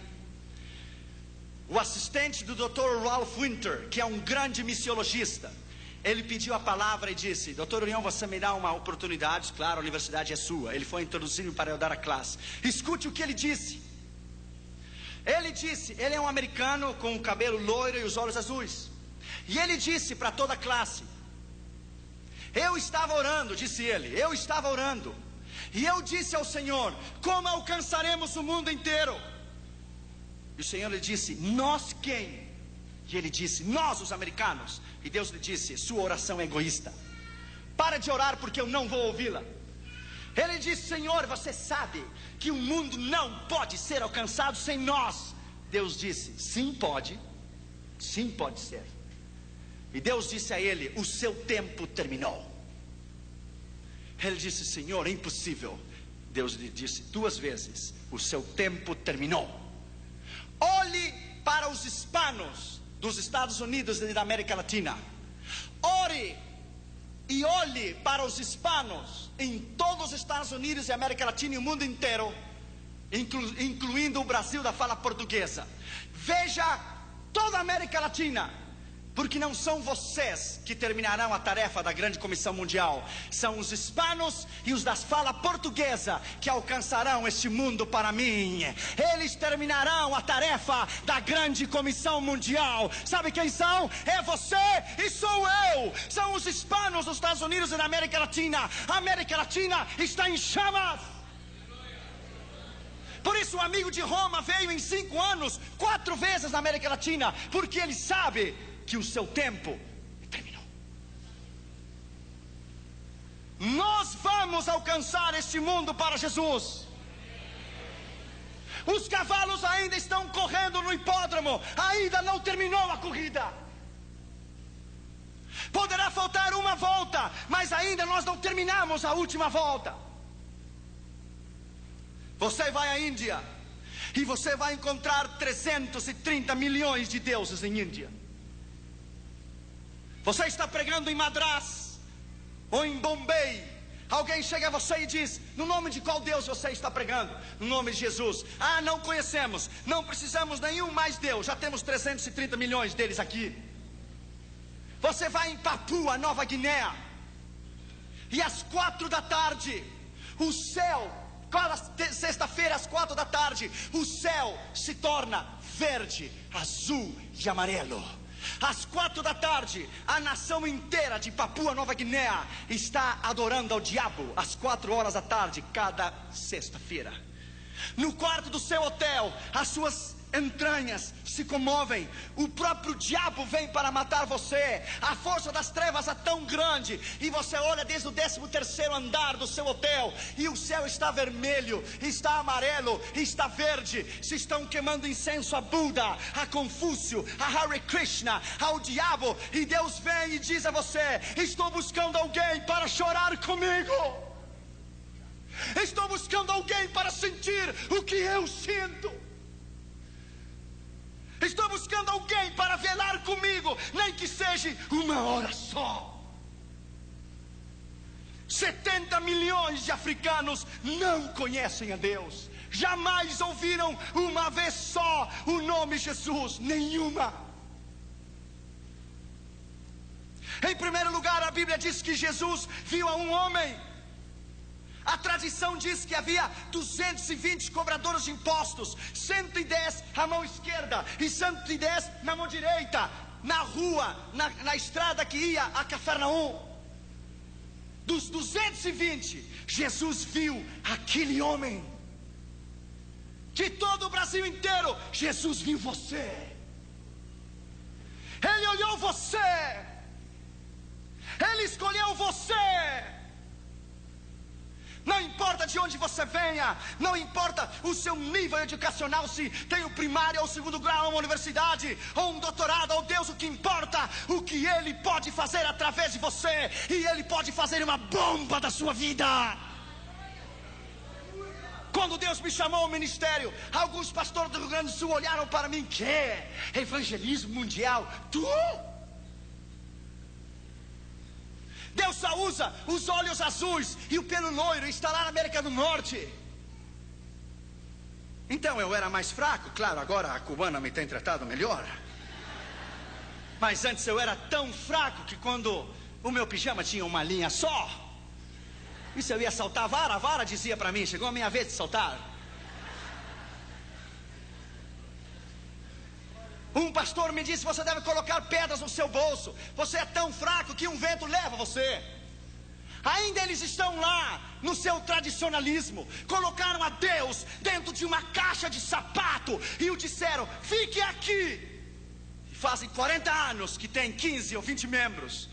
o assistente do Dr. Ralph Winter, que é um grande missiologista, ele pediu a palavra e disse: Dr. Urião, você me dá uma oportunidade? Claro, a universidade é sua. Ele foi introduzido para eu dar a classe. Escute o que ele disse. Ele disse, ele é um americano com o cabelo loiro e os olhos azuis, e ele disse para toda a classe: eu estava orando, disse ele, eu estava orando, e eu disse ao Senhor: como alcançaremos o mundo inteiro? E o Senhor lhe disse: nós quem? E ele disse: nós, os americanos. E Deus lhe disse: sua oração é egoísta. Para de orar, porque eu não vou ouvi-la. Ele disse: Senhor, você sabe que o mundo não pode ser alcançado sem nós. Deus disse: sim pode ser. E Deus disse a ele: o seu tempo terminou. Ele disse: Senhor, é impossível. Deus lhe disse 2 vezes: o seu tempo terminou. Olhe para os hispanos dos Estados Unidos e da América Latina. Ore e olhe para os hispanos em todos os Estados Unidos e América Latina e o mundo inteiro, incluindo o Brasil da fala portuguesa. Veja toda a América Latina, porque não são vocês que terminarão a tarefa da grande comissão mundial. São os hispanos e os da fala portuguesa que alcançarão este mundo para mim. Eles terminarão a tarefa da grande comissão mundial. Sabe quem são? É você e sou eu. São os hispanos dos Estados Unidos e da América Latina. A América Latina está em chamas. Por isso o amigo de Roma veio em 5 anos 4 vezes na América Latina, porque ele sabe que o seu tempo terminou. Nós vamos alcançar este mundo para Jesus. Os cavalos ainda estão correndo no hipódromo, ainda não terminou a corrida. Poderá faltar uma volta, mas ainda nós não terminamos a última volta. Você vai à Índia e você vai encontrar 330 milhões de deuses em Índia. Você está pregando em Madras ou em Bombay. Alguém chega a você e diz: no nome de qual Deus você está pregando? No nome de Jesus. Ah, não conhecemos, não precisamos nenhum mais Deus, já temos 330 milhões deles aqui. Você vai em Papua Nova Guiné e às 4 da tarde o céu, cada sexta-feira às 4 da tarde, o céu se torna verde, azul e amarelo. Às 4 da tarde, a nação inteira de Papua Nova Guiné está adorando ao diabo. Às 4 horas da tarde, cada sexta-feira. No quarto do seu hotel, as suas entranhas se comovem. O próprio diabo vem para matar você. A força das trevas é tão grande, e você olha desde o 13º andar do seu hotel, e o céu está vermelho, está amarelo, está verde. Se estão queimando incenso a Buda, a Confúcio, a Hare Krishna, ao diabo. E Deus vem e diz a você: estou buscando alguém para chorar comigo. Estou buscando alguém para sentir o que eu sinto. Estou buscando alguém para velar comigo, nem que seja uma hora só. 70 milhões de africanos não conhecem a Deus. Jamais ouviram uma vez só o nome Jesus, nenhuma. Em primeiro lugar, a Bíblia diz que Jesus viu a um homem. A tradição diz que havia 220 cobradores de impostos, 110 à mão esquerda e 110 na mão direita, na rua, na estrada que ia a Cafarnaum. Dos 220, Jesus viu aquele homem. De todo o Brasil inteiro, Jesus viu você. Ele olhou você. Ele escolheu você. Não importa de onde você venha, não importa o seu nível educacional, se tem o primário ou o segundo grau, uma universidade ou um doutorado, ou Deus, o que importa, o que Ele pode fazer através de você, e Ele pode fazer uma bomba da sua vida. Quando Deus me chamou ao ministério, alguns pastores do Rio Grande do Sul olharam para mim: que evangelismo mundial? Tu? Deus só usa os olhos azuis e o pelo loiro, e está lá na América do Norte. Então eu era mais fraco, claro, agora a cubana me tem tratado melhor. Mas antes eu era tão fraco que quando o meu pijama tinha uma linha só, e se eu ia saltar a vara dizia para mim: chegou a minha vez de saltar. Um pastor me disse: você deve colocar pedras no seu bolso, você é tão fraco que um vento leva você. Ainda eles estão lá no seu tradicionalismo, colocaram a Deus dentro de uma caixa de sapato e o disseram: fique aqui. E fazem 40 anos que tem 15 ou 20 membros.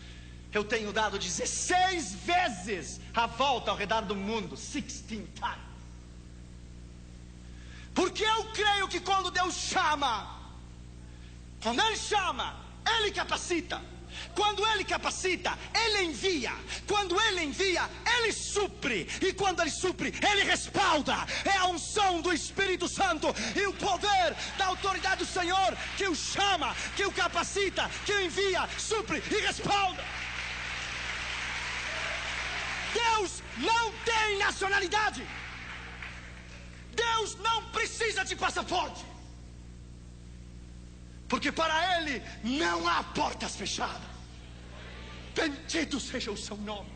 Eu tenho dado 16 vezes a volta ao redor do mundo, 16 times. Porque eu creio que quando Deus chama, quando Ele chama, Ele capacita. Quando Ele capacita, Ele envia. Quando Ele envia, Ele supre. E quando Ele supre, Ele respalda. É a unção do Espírito Santo e o poder da autoridade do Senhor que o chama, que o capacita, que o envia, supre e respalda. Deus não tem nacionalidade. Deus não precisa de passaporte. Porque para Ele não há portas fechadas. Bendito seja o seu nome.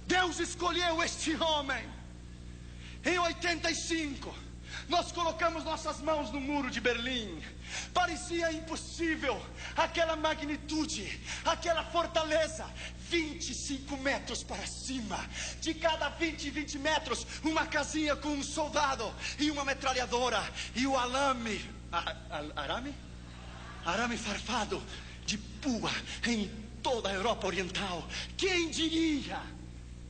Deus escolheu este homem. Em 85 nós colocamos nossas mãos no muro de Berlim. Parecia impossível aquela magnitude, aquela fortaleza, 25 metros para cima. De cada 20 metros, uma casinha com um soldado e uma metralhadora. E o arame farpado de pua em toda a Europa Oriental. Quem diria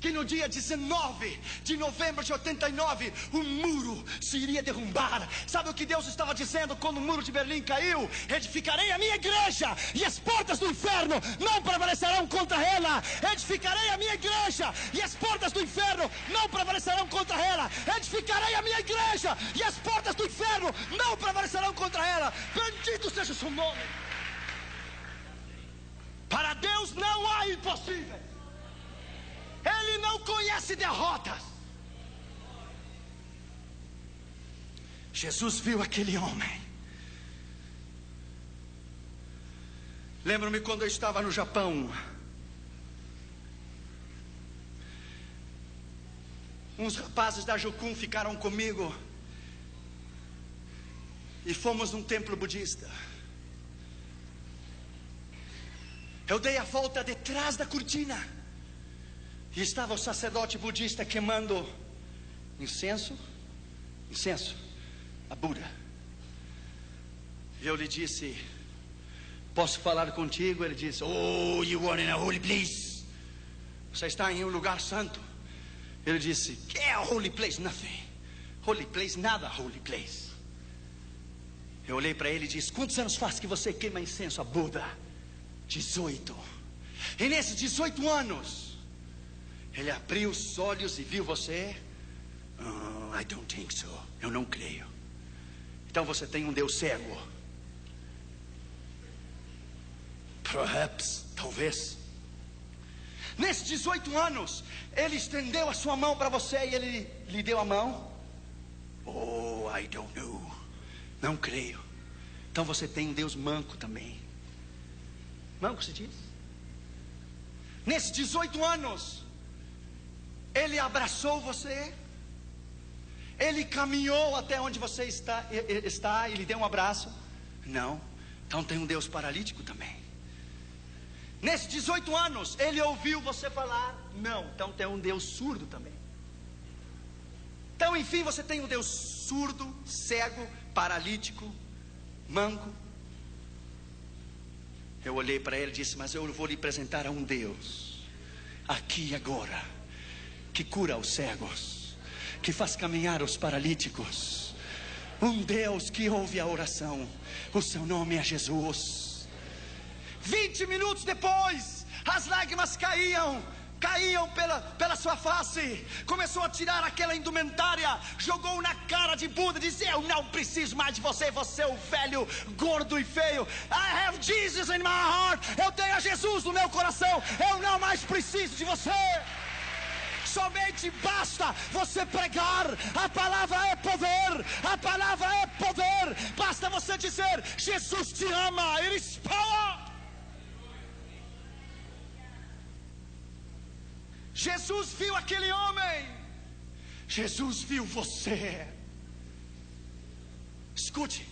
que no dia 19 de novembro de 89 o muro se iria derrubar? Sabe o que Deus estava dizendo quando o muro de Berlim caiu? Edificarei a minha igreja e as portas do inferno não prevalecerão contra ela. Edificarei a minha igreja e as portas do inferno não prevalecerão contra ela. Edificarei a minha igreja e as portas do inferno não prevalecerão contra ela. Bendito seja o seu nome. Para Deus não há impossível. Ele não conhece derrotas. Jesus viu aquele homem. Lembro-me quando eu estava no Japão. Uns rapazes da Jokun ficaram comigo e fomos num templo budista. Eu dei a volta detrás da cortina. E estava o sacerdote budista queimando incenso a Buda. E eu lhe disse: posso falar contigo? Ele disse: oh, you are in a holy place. Você está em um lugar santo. Ele disse: que é a holy place? Nothing. Holy place, nada holy place. Eu olhei para ele e disse: quantos anos faz que você queima incenso a Buda? 18. E nesses 18 anos Ele abriu os olhos e viu você? I don't think so. Eu não creio. Então você tem um Deus cego. Perhaps, talvez. Nesses 18 anos, Ele estendeu a sua mão para você e Ele lhe deu a mão? Oh, I don't know. Não creio. Então você tem um Deus manco também. Manco se diz? Nesses 18 anos, Ele abraçou você? Ele caminhou até onde você está e lhe deu um abraço? Não. Então tem um Deus paralítico também. Nesses 18 anos, Ele ouviu você falar? Não. Então tem um Deus surdo também. Então, enfim, você tem um Deus surdo, cego, paralítico, manco. Eu olhei para ele e disse: mas eu vou lhe apresentar a um Deus, aqui e agora, que cura os cegos, que faz caminhar os paralíticos. Um Deus que ouve a oração. O seu nome é Jesus. 20 minutos depois, as lágrimas caíam pela sua face. Começou a tirar aquela indumentária, jogou na cara de Buda, disse: eu não preciso mais de você, você é o velho, gordo e feio. I have Jesus in my heart. Eu tenho a Jesus no meu coração. Eu não mais preciso de você. Somente basta você pregar. A palavra é poder. A palavra é poder. Basta você dizer: Jesus te ama. It is power. Jesus viu aquele homem. Jesus viu você. Escute.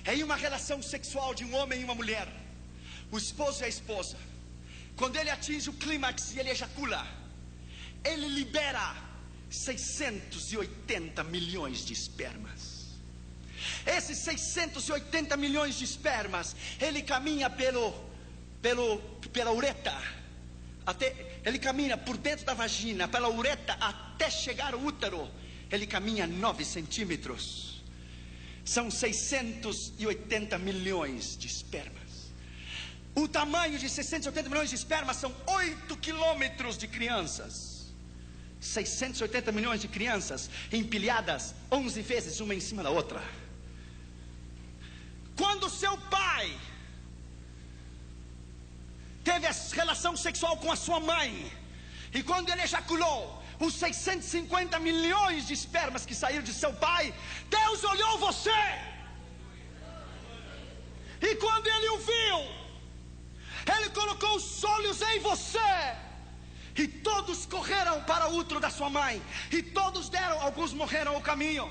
Em uma relação sexual de um homem e uma mulher, o esposo e a esposa, quando ele atinge o clímax e ele ejacula, ele libera 680 milhões de espermas. Esses 680 milhões de espermas, ele caminha pela uretra. Ele caminha por dentro da vagina, pela uretra, até chegar ao útero. Ele caminha 9 centímetros. São 680 milhões de espermas. O tamanho de 680 milhões de espermas são 8 quilômetros de crianças. 680 milhões de crianças empilhadas 11 vezes, uma em cima da outra. Quando seu pai teve relação sexual com a sua mãe, e quando ele ejaculou, os 650 milhões de espermas que saíram de seu pai, Deus olhou você, e quando ele o viu, ele colocou os olhos em você, e todos correram para o útero da sua mãe, e todos deram, alguns morreram ao caminho,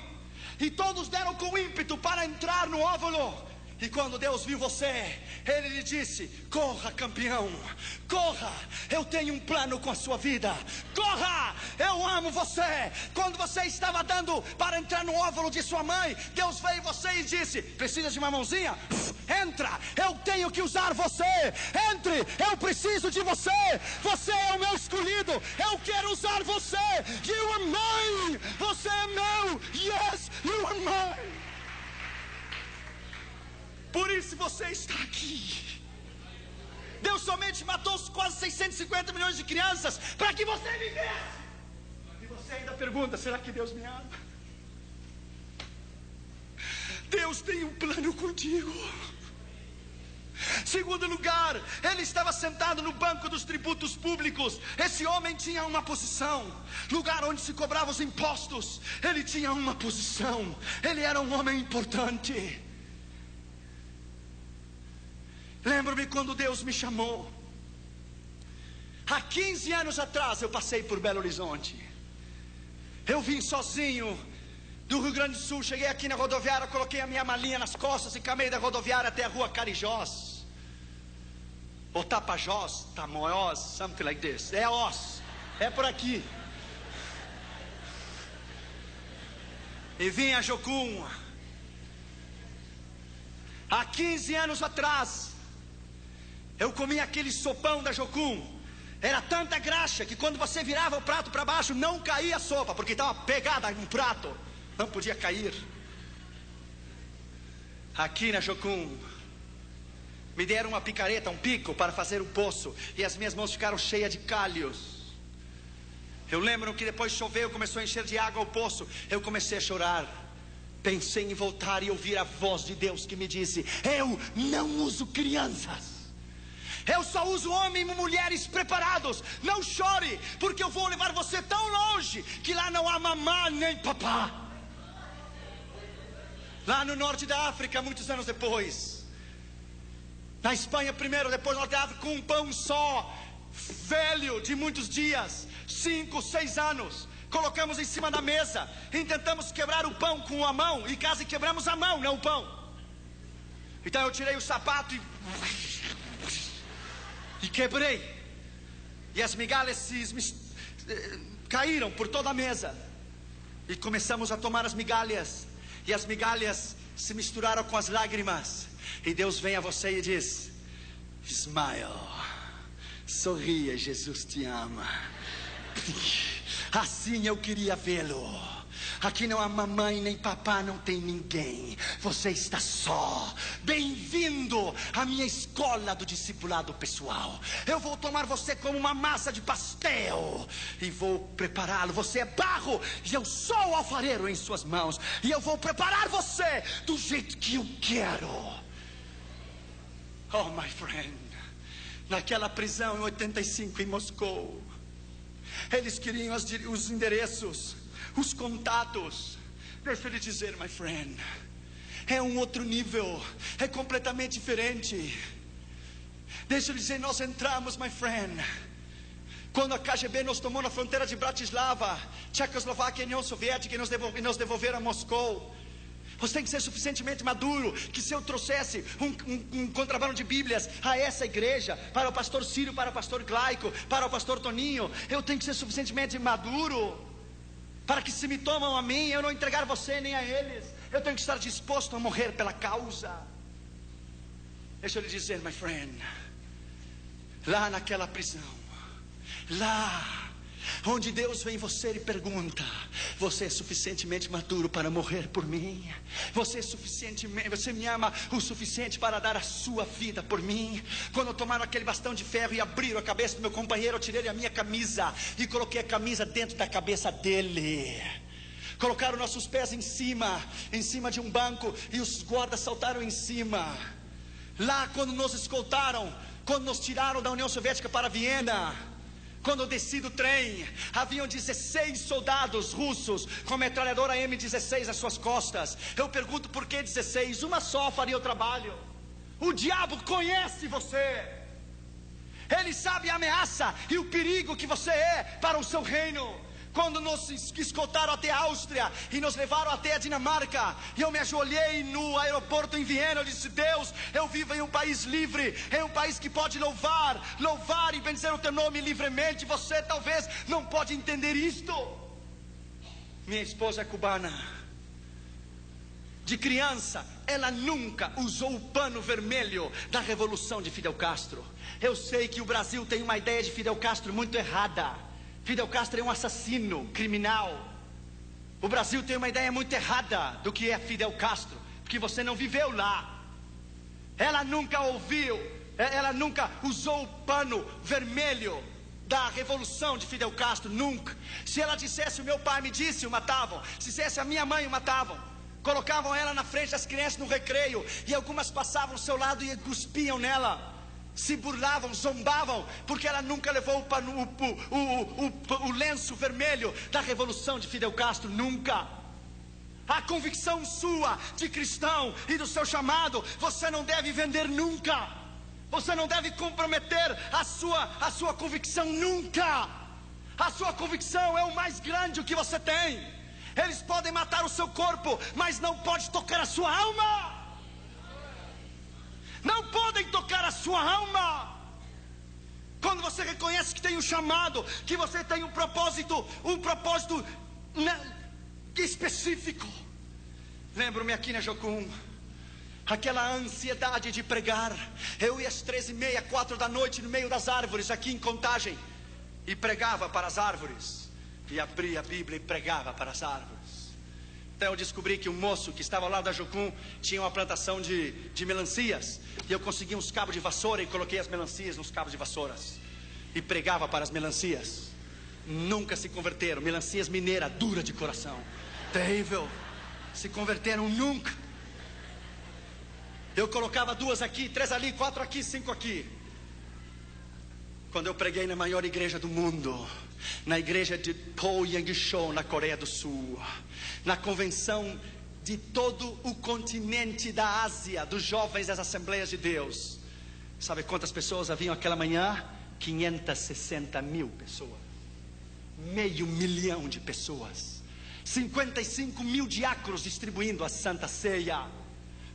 e todos deram com ímpeto para entrar no óvulo. E quando Deus viu você, Ele lhe disse: corra, campeão, corra, eu tenho um plano com a sua vida. Corra, eu amo você. Quando você estava dando para entrar no óvulo de sua mãe, Deus veio em você e disse: precisa de uma mãozinha? Entra, eu tenho que usar você. Entre, eu preciso de você. Você é o meu escolhido, eu quero usar você. You are mine, você é meu. Yes, you are mine. Por isso você está aqui. Deus somente matou os quase 650 milhões de crianças para que você vivesse. E você ainda pergunta: será que Deus me ama? Deus tem um plano contigo. Segundo lugar, ele estava sentado no banco dos tributos públicos. Esse homem tinha uma posição, lugar onde se cobrava os impostos. Ele tinha uma posição, ele era um homem importante. Lembro-me quando Deus me chamou. Há 15 anos atrás eu passei por Belo Horizonte. Eu vim sozinho do Rio Grande do Sul. Cheguei aqui na rodoviária, coloquei a minha malinha nas costas e caminhei da rodoviária até a rua Carijós, ou Tapajós, Tamoiós, something like this. É Os, é por aqui. E vim a Jocum. Há 15 anos atrás eu comi aquele sopão da Jocum. Era tanta graxa que quando você virava o prato para baixo, não caía a sopa, porque estava pegada no prato, não podia cair. Aqui na Jocum me deram uma picareta, um pico para fazer um poço, e as minhas mãos ficaram cheias de calhos. Eu lembro que depois choveu, começou a encher de água o poço. Eu comecei a chorar. Pensei em voltar e ouvir a voz de Deus que me disse: eu não uso crianças, eu só uso homens e mulheres preparados. Não chore, porque eu vou levar você tão longe que lá não há mamá nem papá. Lá no norte da África, muitos anos depois, na Espanha primeiro, depois no norte da África, com um pão só, velho de muitos dias, 5, 6 anos, colocamos em cima da mesa e tentamos quebrar o pão com a mão, e quase quebramos a mão, não o pão. Então eu tirei o sapato e quebrei, e as migalhas caíram por toda a mesa, e começamos a tomar as migalhas, e as migalhas se misturaram com as lágrimas, e Deus vem a você e diz: smile, sorria, Jesus te ama. Assim eu queria vê-lo. Aqui não há mamãe nem papá, não tem ninguém. Você está só. Bem-vindo à minha escola do discipulado pessoal. Eu vou tomar você como uma massa de pastel e vou prepará-lo. Você é barro e eu sou o alfareiro em suas mãos, e eu vou preparar você do jeito que eu quero. Oh, my friend, naquela prisão em 85 em Moscou, eles queriam os endereços, os contatos. Deixa eu lhe dizer, my friend, é um outro nível, é completamente diferente. Deixa eu lhe dizer, nós entramos, my friend, quando a KGB nos tomou na fronteira de Bratislava, Tchecoslováquia e União Soviética, e nos devolveram a Moscou. Você tem que ser suficientemente maduro, que se eu trouxesse um contrabando de Bíblias a essa igreja, para o pastor Círio, para o pastor Glaico, para o pastor Toninho, eu tenho que ser suficientemente maduro, para que se me tomam a mim, eu não entregar você nem a eles. Eu tenho que estar disposto a morrer pela causa. Deixa eu lhe dizer, my friend, lá naquela prisão, lá onde Deus vem você e pergunta: você é suficientemente maduro para morrer por mim? Você me ama o suficiente para dar a sua vida por mim? Quando tomaram aquele bastão de ferro e abriram a cabeça do meu companheiro, eu tirei a minha camisa e coloquei a camisa dentro da cabeça dele. Colocaram nossos pés em cima de um banco, e os guardas saltaram em cima. Lá quando nos escoltaram, quando nos tiraram da União Soviética para Viena, quando eu desci do trem, haviam 16 soldados russos com metralhadora M16 às suas costas. Eu pergunto, por que 16? Uma só faria o trabalho. O diabo conhece você. Ele sabe a ameaça e o perigo que você é para o seu reino. Quando nos escoltaram até a Áustria e nos levaram até a Dinamarca, e eu me ajoelhei no aeroporto em Viena, eu disse: Deus, eu vivo em um país livre, em um país que pode louvar e bendizer o teu nome livremente. Você talvez não pode entender isto. Minha esposa é cubana. De criança, ela nunca usou o pano vermelho da revolução de Fidel Castro. Eu sei que o Brasil tem uma ideia de Fidel Castro muito errada. Fidel Castro é um assassino, criminal. O Brasil tem uma ideia muito errada do que é Fidel Castro, porque você não viveu lá. Ela nunca usou o pano vermelho da revolução de Fidel Castro, nunca. Se ela dissesse: o meu pai me disse, o matavam. Se dissesse: a minha mãe, o matavam. Colocavam ela na frente das crianças no recreio, e algumas passavam ao seu lado e cuspiam nela. Se burlavam, zombavam, porque ela nunca levou o lenço vermelho da revolução de Fidel Castro, nunca. A convicção sua de cristão e do seu chamado, você não deve vender nunca. Você não deve comprometer a sua convicção nunca. A sua convicção é o mais grande que você tem. Eles podem matar o seu corpo, mas não pode tocar a sua alma. Não podem tocar a sua alma. Quando você reconhece que tem um chamado, que você tem um propósito específico. Lembro-me aqui na Jocum, aquela ansiedade de pregar. Eu ia às 13h30, 4 da noite, no meio das árvores, aqui em Contagem, e pregava para as árvores, e abria a Bíblia e pregava para as árvores. Então eu descobri que o moço que estava ao lado da Jocum tinha uma plantação de melancias, e eu consegui uns cabos de vassoura e coloquei as melancias nos cabos de vassouras e pregava para as melancias. nunca se converteram. Melancias mineira, dura de coração, terrível. Se converteram nunca. Eu colocava 2 aqui, 3 ali, 4 aqui, 5 aqui. Quando eu preguei na maior igreja do mundo, na igreja de Poyang-sho, na Coreia do Sul, na convenção de todo o continente da Ásia, dos jovens das Assembleias de Deus, sabe quantas pessoas haviam aquela manhã? 560 mil pessoas, 500 mil de pessoas, 55 mil diáconos distribuindo a Santa Ceia,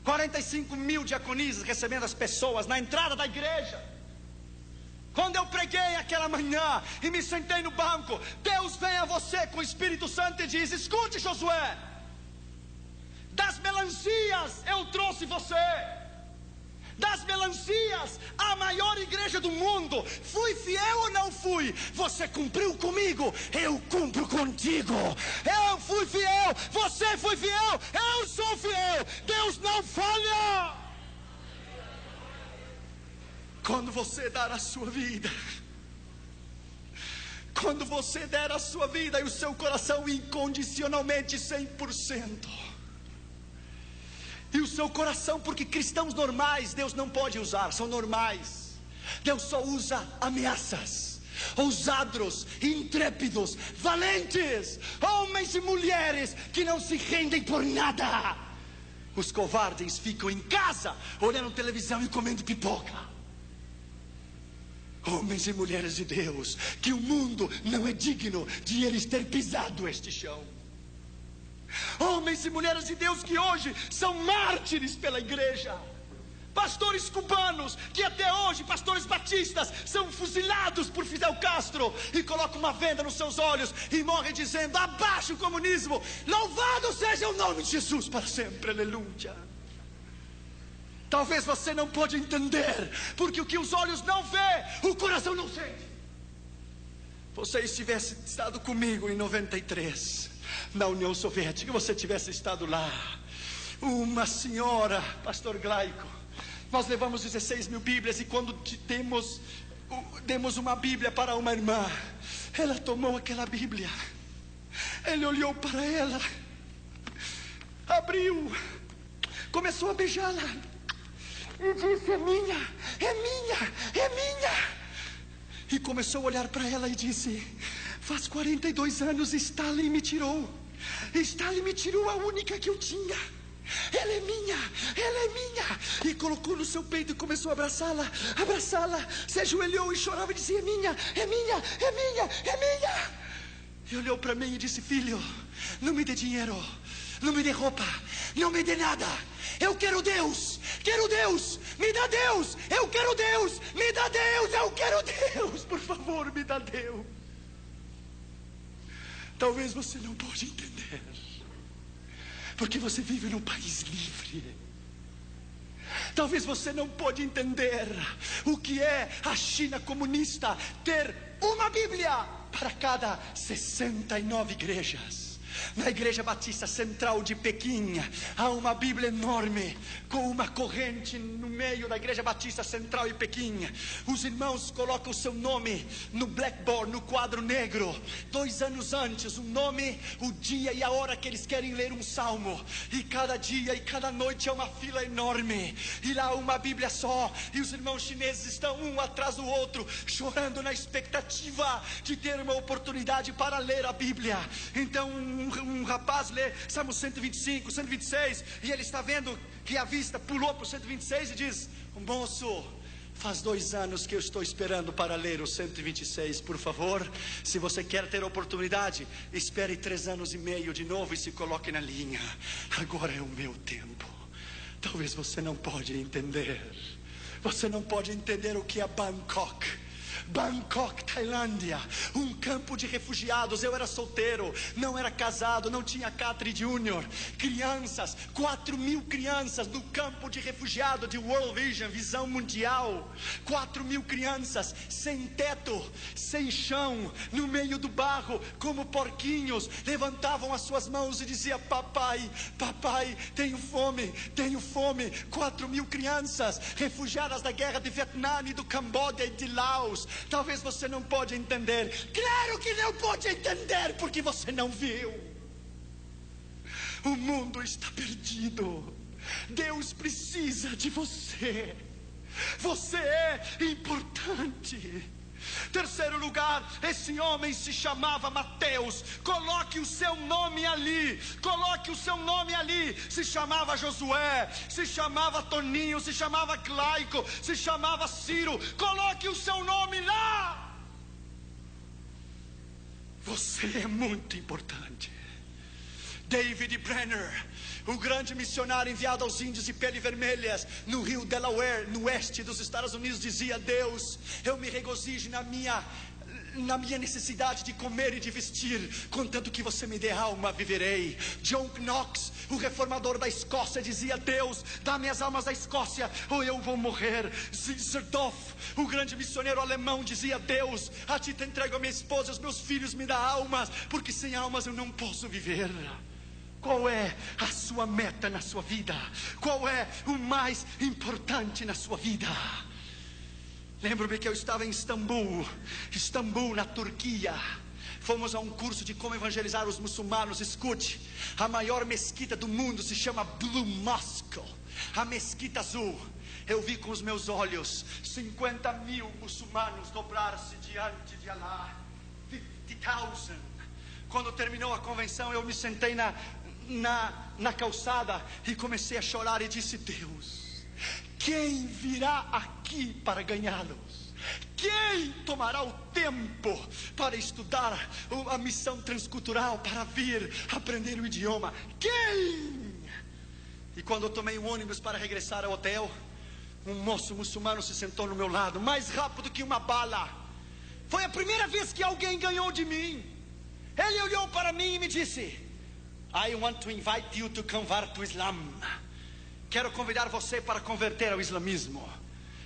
45 mil diaconisas recebendo as pessoas na entrada da igreja. Quando eu preguei aquela manhã e me sentei no banco, Deus vem a você com o Espírito Santo e diz: escute, Josué, das melancias eu trouxe você, das melancias, a maior igreja do mundo. Fui fiel ou não fui? Você cumpriu comigo, eu cumpro contigo. Eu fui fiel, você foi fiel, eu sou fiel. Deus não falha. Quando você dar a sua vida, quando você der a sua vida e o seu coração incondicionalmente 100%, e o seu coração, porque cristãos normais Deus não pode usar, são normais. Deus só usa ameaças, ousados, intrépidos, valentes, homens e mulheres que não se rendem por nada. Os covardes ficam em casa olhando televisão e comendo pipoca. Homens e mulheres de Deus, que o mundo não é digno de eles ter pisado este chão. Homens e mulheres de Deus que hoje são mártires pela igreja. Pastores cubanos que até hoje, pastores batistas, são fuzilados por Fidel Castro e colocam uma venda nos seus olhos e morrem dizendo: abaixo o comunismo, louvado seja o nome de Jesus para sempre, aleluia. Talvez você não pode entender, porque o que os olhos não vê, o coração não sente. Você tivesse estado comigo em 93, na União Soviética, você tivesse estado lá, uma senhora, pastor Glaico, nós levamos 16 mil Bíblias, e quando demos uma Bíblia para uma irmã, ela tomou aquela Bíblia, ele olhou para ela, abriu, começou a beijá-la e disse: é minha, é minha, é minha. E começou a olhar para ela e disse: faz 42 anos Stalin me tirou. Stalin me tirou a única que eu tinha. Ela é minha, ela é minha. E colocou no seu peito e começou a abraçá-la, abraçá-la. Se ajoelhou e chorava e dizia: é minha, é minha, é minha, é minha. E olhou para mim e disse: filho, não me dê dinheiro, não me dê roupa, não me dê nada. Eu quero Deus, me dá Deus, eu quero Deus, me dá Deus, eu quero Deus, por favor, me dá Deus. Talvez você não pode entender, porque você vive num país livre. Talvez você não pode entender o que é a China comunista ter uma Bíblia para cada 69 igrejas. Na Igreja Batista Central de Pequim há uma Bíblia enorme com uma corrente no meio da Igreja Batista Central de Pequim. Os irmãos colocam o seu nome no blackboard, no quadro negro, 2 anos antes, o nome, o dia e a hora que eles querem ler um salmo. E cada dia e cada noite é uma fila enorme, e lá uma Bíblia só, e os irmãos chineses estão um atrás do outro, chorando na expectativa de ter uma oportunidade para ler a Bíblia. Então um rapaz lê Salmo 125, 126, e ele está vendo que a vista pulou para o 126 e diz: moço, faz 2 anos que eu estou esperando para ler o 126, por favor, se você quer ter oportunidade, espere 3 anos e meio de novo e se coloque na linha. Agora é o meu tempo. Talvez você não pode entender. Você não pode entender o que é Bangkok, Tailândia, um campo de refugiados. Eu era solteiro, não era casado, não tinha Catri Júnior. Crianças, 4.000 crianças no campo de refugiado de World Vision, visão mundial. 4.000 crianças, sem teto, sem chão, no meio do barro, como porquinhos, levantavam as suas mãos e diziam: papai, papai, tenho fome, tenho fome. 4.000 crianças, refugiadas da guerra de Vietnã e do Camboja e de Laos, Talvez você não pode entender. Claro que não pode entender, porque você não viu. O mundo está perdido. Deus precisa de você. Você é importante. Terceiro lugar, esse homem se chamava Mateus. Coloque o seu nome ali. Coloque o seu nome ali. Se chamava Josué, se chamava Toninho, se chamava Claico, se chamava Ciro. Coloque o seu nome lá. Você é muito importante. David Brenner, o grande missionário enviado aos índios de pele vermelhas no rio Delaware, no oeste dos Estados Unidos, dizia: Deus, eu me regozijo na minha necessidade de comer e de vestir, contanto que você me dê alma, viverei. John Knox, o reformador da Escócia, dizia: Deus, dá-me as almas da Escócia ou eu vou morrer. Zerdorf, o grande missionário alemão, dizia: Deus, a ti te entrego a minha esposa e os meus filhos, me dá almas, porque sem almas eu não posso viver. Qual é a sua meta na sua vida? Qual é o mais importante na sua vida? Lembro-me que eu estava em Istambul, na Turquia. Fomos a um curso de como evangelizar os muçulmanos. Escute, a maior mesquita do mundo se chama Blue Mosque, a mesquita azul. Eu vi com os meus olhos 50 mil muçulmanos dobrar-se diante de Allah. 50,000. Quando terminou a convenção, eu me sentei na calçada e comecei a chorar e disse: Deus, quem virá aqui para ganhá-los? Quem tomará o tempo para estudar a missão transcultural, para vir aprender o idioma? Quem? E quando eu tomei um ônibus para regressar ao hotel, um moço muçulmano se sentou no meu lado, mais rápido que uma bala. Foi a primeira vez que alguém ganhou de mim. Ele olhou para mim e me disse: I want to invite you to convert to Islam. Quero convidar você para converter ao islamismo.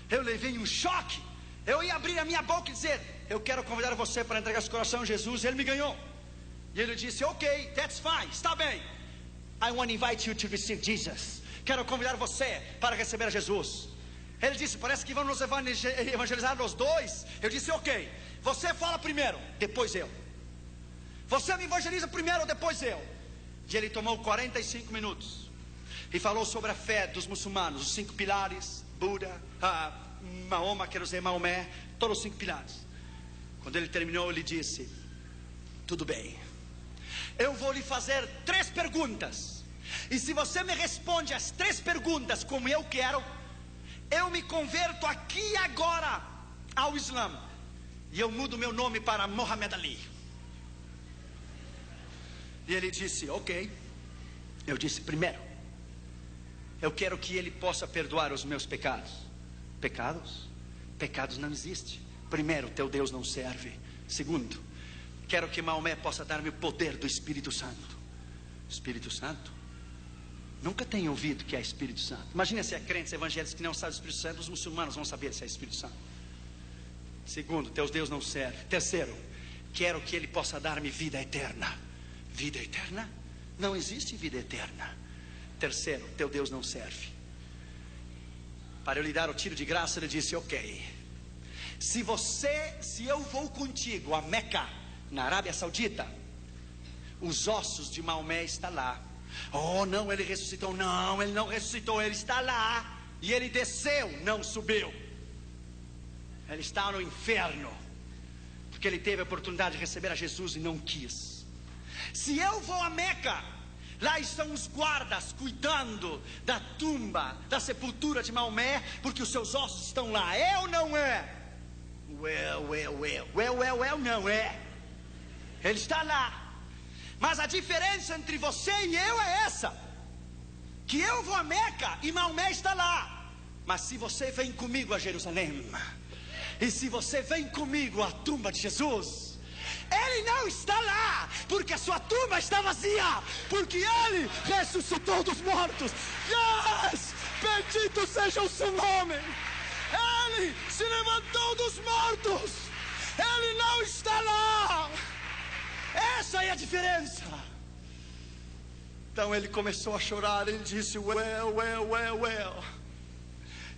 Eu levei um choque. Eu ia abrir a minha boca e dizer: eu quero convidar você para entregar seu coração a Jesus. Ele me ganhou. E ele disse: ok, that's fine, está bem. I want to invite you to receive Jesus. Quero convidar você para receber a Jesus. Ele disse: parece que vamos nos evangelizar os dois. Eu disse: ok, você fala primeiro, depois eu. Você me evangeliza primeiro, depois eu. E ele tomou 45 minutos e falou sobre a fé dos muçulmanos, os 5 pilares, Buda, Mahoma, quero dizer Maomé, todos os 5 pilares. Quando ele terminou, ele disse: tudo bem, eu vou lhe fazer 3 perguntas, e se você me responde as 3 perguntas como eu quero, eu me converto aqui e agora ao Islã, e eu mudo meu nome para Muhammad Ali. E ele disse: ok. Eu disse: primeiro, eu quero que ele possa perdoar os meus pecados. Pecados? Pecados não existem. Primeiro, teu Deus não serve. Segundo, quero que Maomé possa dar-me o poder do Espírito Santo. Espírito Santo? Nunca tenho ouvido que é Espírito Santo. Imagina se é crentes evangélicos que não sabem do Espírito Santo. Os muçulmanos vão saber se é Espírito Santo. Segundo, teu Deus não serve. Terceiro, quero que ele possa dar-me vida eterna. Vida eterna? Não existe vida eterna. Terceiro, teu Deus não serve. Para eu lhe dar o tiro de graça, ele disse: ok, se eu vou contigo a Meca, na Arábia Saudita, os ossos de Maomé estão lá. Oh não, ele ressuscitou. Não, ele não ressuscitou, ele está lá. E ele desceu, não subiu. Ele está no inferno, porque ele teve a oportunidade de receber a Jesus e não quis. Se eu vou a Meca, lá estão os guardas cuidando da tumba, da sepultura de Maomé, porque os seus ossos estão lá. É ou não é? Não é. Ele está lá. Mas a diferença entre você e eu é essa: que eu vou a Meca e Maomé está lá. Mas se você vem comigo a Jerusalém, e se você vem comigo à tumba de Jesus, ele não está lá, porque a sua tumba está vazia, porque ele ressuscitou dos mortos. Yes! Bendito seja o seu nome. Ele se levantou dos mortos. Ele não está lá. Essa é a diferença. Então ele começou a chorar. Ele disse: well.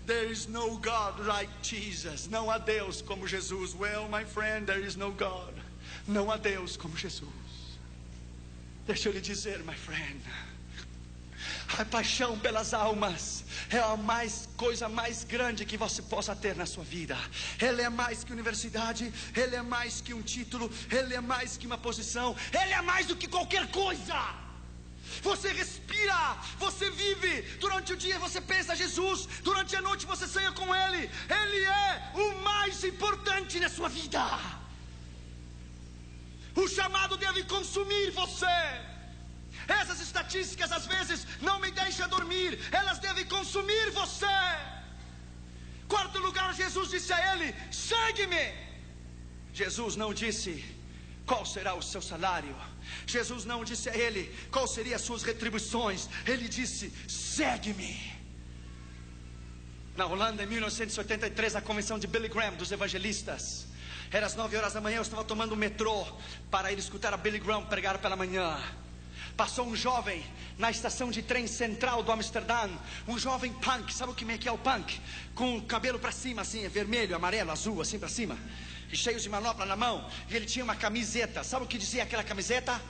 There is no God like Jesus. Não há Deus como Jesus. Well, my friend, there is no God. Não há Deus como Jesus. Deixa eu lhe dizer, my friend, a paixão pelas almas é a coisa mais grande que você possa ter na sua vida. Ele é mais que universidade, ele é mais que um título, ele é mais que uma posição, ele é mais do que qualquer coisa. Você respira, você vive. Durante o dia você pensa Jesus, durante a noite você sonha com Ele. Ele é o mais importante na sua vida. O chamado deve consumir você. Essas estatísticas às vezes não me deixam dormir. Elas devem consumir você. Quarto lugar, Jesus disse a ele: segue-me. Jesus não disse qual será o seu salário. Jesus não disse a ele qual seriam as suas retribuições. Ele disse: segue-me. Na Holanda, em 1983, a convenção de Billy Graham, dos evangelistas, era às 9 horas da manhã. Eu estava tomando o metrô para ir escutar a Billy Graham pregar pela manhã. Passou um jovem na estação de trem central do Amsterdã. Um jovem punk. Sabe o que é o punk? Com o cabelo para cima assim, vermelho, amarelo, azul, assim para cima, e cheio de manopla na mão. E ele tinha uma camiseta. Sabe o que dizia aquela camiseta?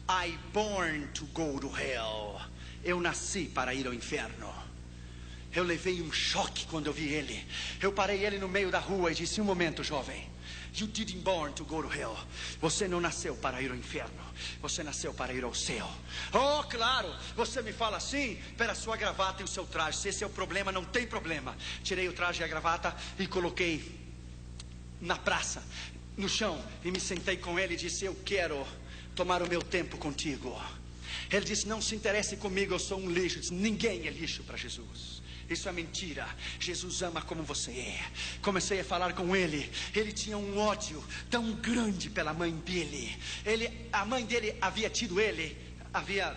I born to go to hell. Eu nasci para ir ao inferno. Eu levei um choque quando eu vi ele. Eu parei ele no meio da rua e disse: um momento, jovem. You didn't born to go to hell. Você não nasceu para ir ao inferno. Você nasceu para ir ao céu. Oh, claro, você me fala assim pela sua gravata e o seu traje. Se esse é o problema, não tem problema. Tirei o traje e a gravata e coloquei na praça, no chão, e me sentei com ele e disse: eu quero tomar o meu tempo contigo. Ele disse: não se interesse comigo, eu sou um lixo. Eu disse: ninguém é lixo para Jesus. Isso é mentira. Jesus ama como você é. Comecei a falar com ele. Ele tinha um ódio tão grande pela mãe dele. A mãe dele havia tido ele havia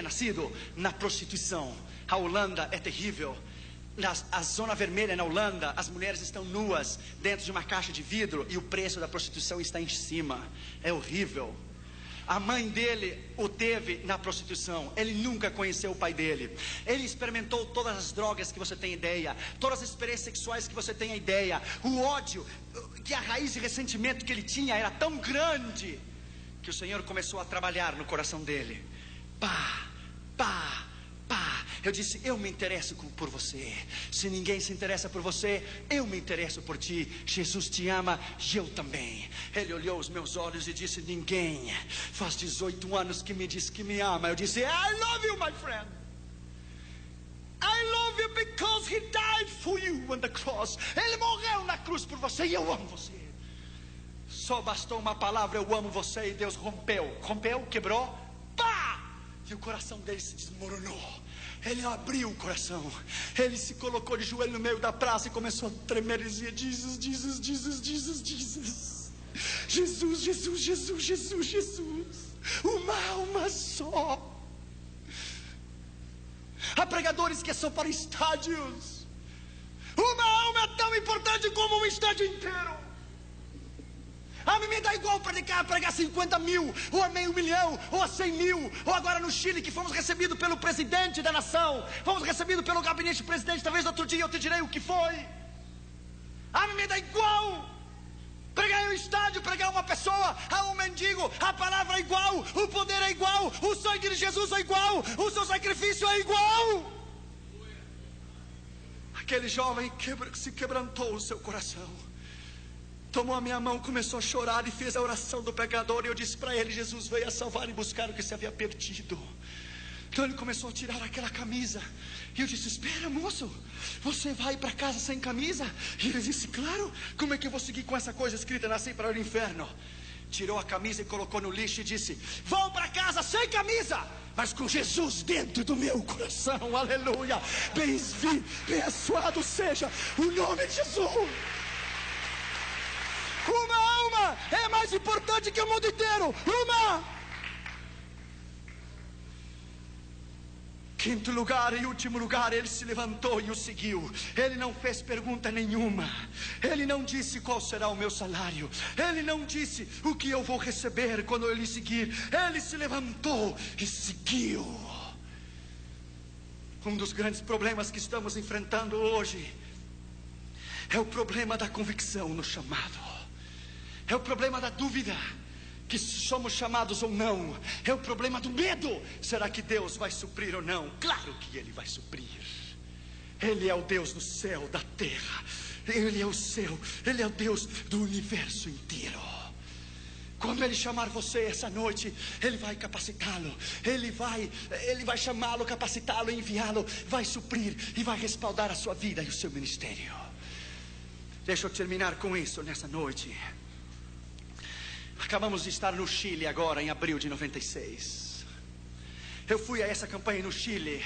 nascido na prostituição. A Holanda é terrível. A zona vermelha na Holanda, as mulheres estão nuas dentro de uma caixa de vidro e o preço da prostituição está em cima. É horrível. A mãe dele o teve na prostituição. Ele nunca conheceu o pai dele. Ele experimentou todas as drogas que você tem ideia, todas as experiências sexuais que você tem ideia. O ódio, que a raiz de ressentimento que ele tinha era tão grande que o Senhor começou a trabalhar no coração dele. Pá, pá, pá. Eu disse: eu me interesso por você. Se ninguém se interessa por você, eu me interesso por ti. Jesus te ama e eu também. Ele olhou os meus olhos e disse: ninguém faz 18 anos que me diz que me ama. Eu disse: I love you, my friend. I love you because he died for you on the cross. Ele morreu na cruz por você e eu amo você. Só bastou uma palavra: eu amo você, e Deus rompeu, quebrou, pá! E o coração dele se desmoronou. Ele abriu o coração. Ele se colocou de joelho no meio da praça e começou a tremer e dizia: Jesus, Jesus, Jesus, Jesus, Jesus. Jesus, Jesus, Jesus, Jesus, Jesus. Uma alma só. Há pregadores que são para estádios. Uma alma é tão importante como um estádio inteiro. A mim me dá igual pregar 50 mil, ou a meio milhão, ou a 100 mil. Ou agora no Chile, que fomos recebidos pelo presidente da nação, fomos recebidos pelo gabinete do presidente. Talvez outro dia eu te direi o que foi. A mim me dá igual pregar em um estádio, pregar uma pessoa, a um mendigo. A palavra é igual, o poder é igual, o sangue de Jesus é igual, o seu sacrifício é igual. Aquele jovem se quebrantou o seu coração, tomou a minha mão, começou a chorar e fez a oração do pecador. E eu disse para ele: Jesus veio a salvar e buscar o que se havia perdido. Então ele começou a tirar aquela camisa. E eu disse: espera, moço, você vai para casa sem camisa? E ele disse: claro, como é que eu vou seguir com essa coisa escrita: nasci para o inferno? Tirou a camisa e colocou no lixo e disse: vou para casa sem camisa, mas com Jesus dentro do meu coração. Aleluia. Abençoado seja o nome de Jesus. Uma alma é mais importante que o mundo inteiro. Quinto lugar e último lugar, ele se levantou e o seguiu. Ele não fez pergunta nenhuma. Ele não disse qual será o meu salário. Ele não disse o que eu vou receber quando eu lhe seguir. Ele se levantou e seguiu. Um dos grandes problemas que estamos enfrentando hoje É o problema da convicção no chamado. É o problema da dúvida, que somos chamados ou não. É o problema do medo. Será que Deus vai suprir ou não? Claro que Ele vai suprir. Ele é o Deus do céu, da terra. Ele é o céu. Ele é o Deus do universo inteiro. Quando Ele chamar você essa noite, Ele vai capacitá-lo. Ele vai chamá-lo, capacitá-lo, enviá-lo. Vai suprir e vai respaldar a sua vida e o seu ministério. Deixa eu terminar com isso nessa noite. Acabamos de estar no Chile agora, em abril de 96. Eu fui a essa campanha no Chile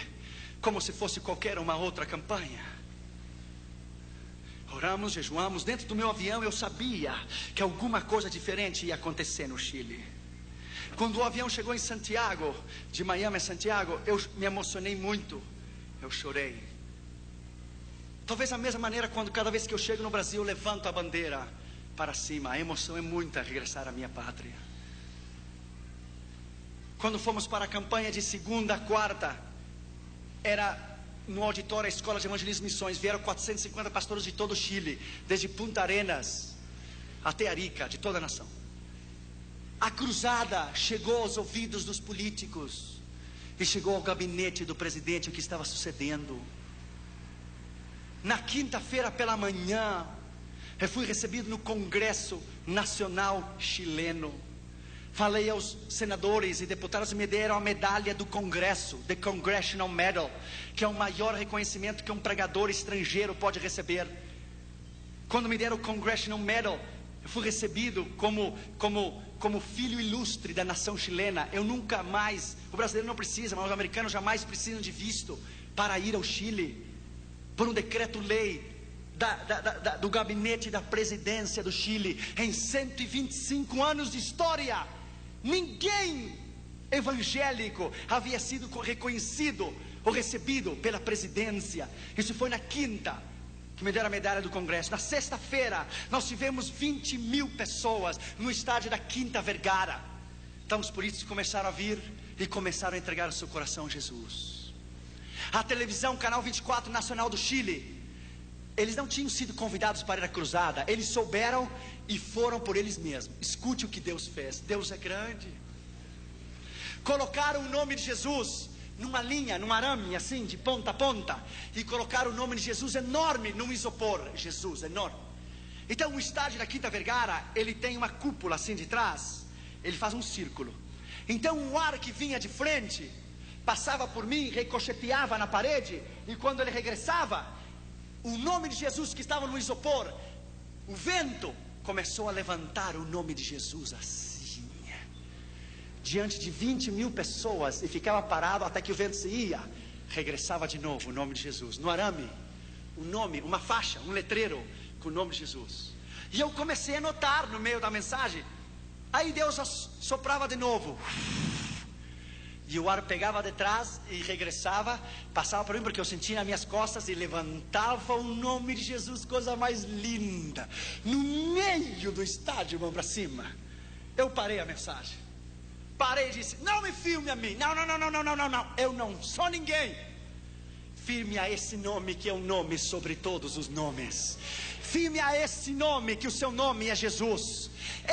como se fosse qualquer uma outra campanha. Oramos, jejuamos. Dentro do meu avião eu sabia que alguma coisa diferente ia acontecer no Chile. Quando o avião chegou em Santiago, de Miami a Santiago, eu me emocionei muito. Eu chorei. Talvez da mesma maneira quando cada vez que eu chego no Brasil eu levanto a bandeira para cima. A emoção é muita regressar à minha pátria. Quando fomos para a campanha de segunda a quarta, era no auditório da Escola de Evangelismo e Missões. Vieram 450 pastores de todo o Chile, desde Punta Arenas até Arica, de toda a nação. A cruzada chegou aos ouvidos dos políticos e chegou ao gabinete do presidente o que estava sucedendo. Na quinta-feira pela manhã, eu fui recebido no Congresso Nacional Chileno. Falei aos senadores e deputados e me deram a medalha do Congresso, The Congressional Medal, que é o maior reconhecimento que um pregador estrangeiro pode receber. Quando me deram o Congressional Medal, eu fui recebido como filho ilustre da nação chilena. Eu nunca mais, o brasileiro não precisa, mas os americanos jamais precisam de visto para ir ao Chile, por um decreto-lei do gabinete da presidência do Chile. Em 125 anos de história, ninguém evangélico havia sido reconhecido ou recebido pela presidência. Isso foi na quinta que me deram a medalha do Congresso. Na sexta-feira nós tivemos 20 mil pessoas no estádio da Quinta Vergara. Então os políticos começaram a vir e começaram a entregar o seu coração a Jesus. A televisão, Canal 24 Nacional do Chile, eles não tinham sido convidados para ir à cruzada. Eles souberam e foram por eles mesmos. Escute o que Deus fez. Deus é grande. Colocaram o nome de Jesus numa linha, num arame assim, de ponta a ponta, e colocaram o nome de Jesus enorme num isopor. Jesus, enorme. Então o estádio da Quinta Vergara, ele tem uma cúpula assim de trás. Ele faz um círculo. Então o ar que vinha de frente passava por mim, ricocheteava na parede, e quando ele regressava, o nome de Jesus que estava no isopor, o vento começou a levantar o nome de Jesus assim, diante de 20 mil pessoas, e ficava parado até que o vento se ia. Regressava de novo o nome de Jesus, no arame, o nome, uma faixa, um letreiro com o nome de Jesus. E eu comecei a notar no meio da mensagem. Aí Deus soprava de novo, e o ar pegava de trás e regressava, passava por mim, porque eu sentia nas minhas costas, e levantava o nome de Jesus, coisa mais linda, no meio do estádio, mão para cima. Eu parei a mensagem, parei e disse: não me filme a mim, não, eu não sou ninguém. Firme a esse nome que é o nome sobre todos os nomes. Firme a esse nome, que o seu nome é Jesus.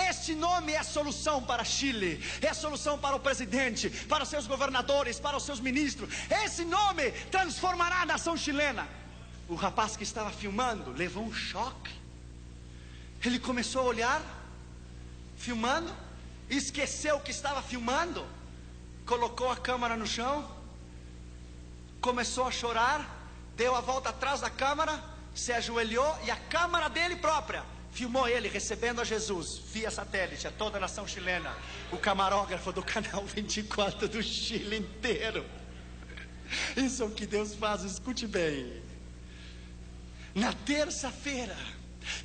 Este nome é a solução para Chile, é a solução para o presidente, para os seus governadores, para os seus ministros. Esse nome transformará a nação chilena. O rapaz que estava filmando levou um choque. Ele começou a olhar, filmando, esqueceu que estava filmando, colocou a câmera no chão, começou a chorar, deu a volta atrás da câmera, se ajoelhou, e a câmera dele própria filmou ele recebendo a Jesus via satélite a toda a nação chilena. O camarógrafo do Canal 24 do Chile inteiro. Isso é o que Deus faz, escute bem. Na terça-feira,